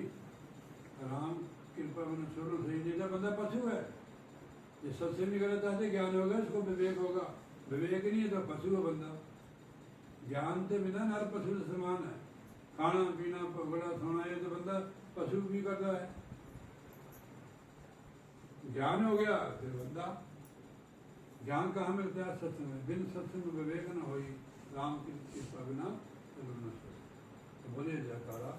Speaker 1: राम कृपा मन छोड़ो सही। नहीं तो बंदा पशु है। ये सत्संग नहीं करता है ज्ञान होगा, इसको विवेक होगा। विवेक नहीं है तो पशु है बंदा। ज्ञान के बिना नर पशु समान है। खाना पीना पगड़ा सोना, ये तो बंदा पशु भी करता है। ज्ञान हो गया फिर बंदा, ज्ञान कहाँ मिलता है? सत्संग में। बिन सत्संग विवेक न होई, राम की कृपा बिना तो बोले जयकारा।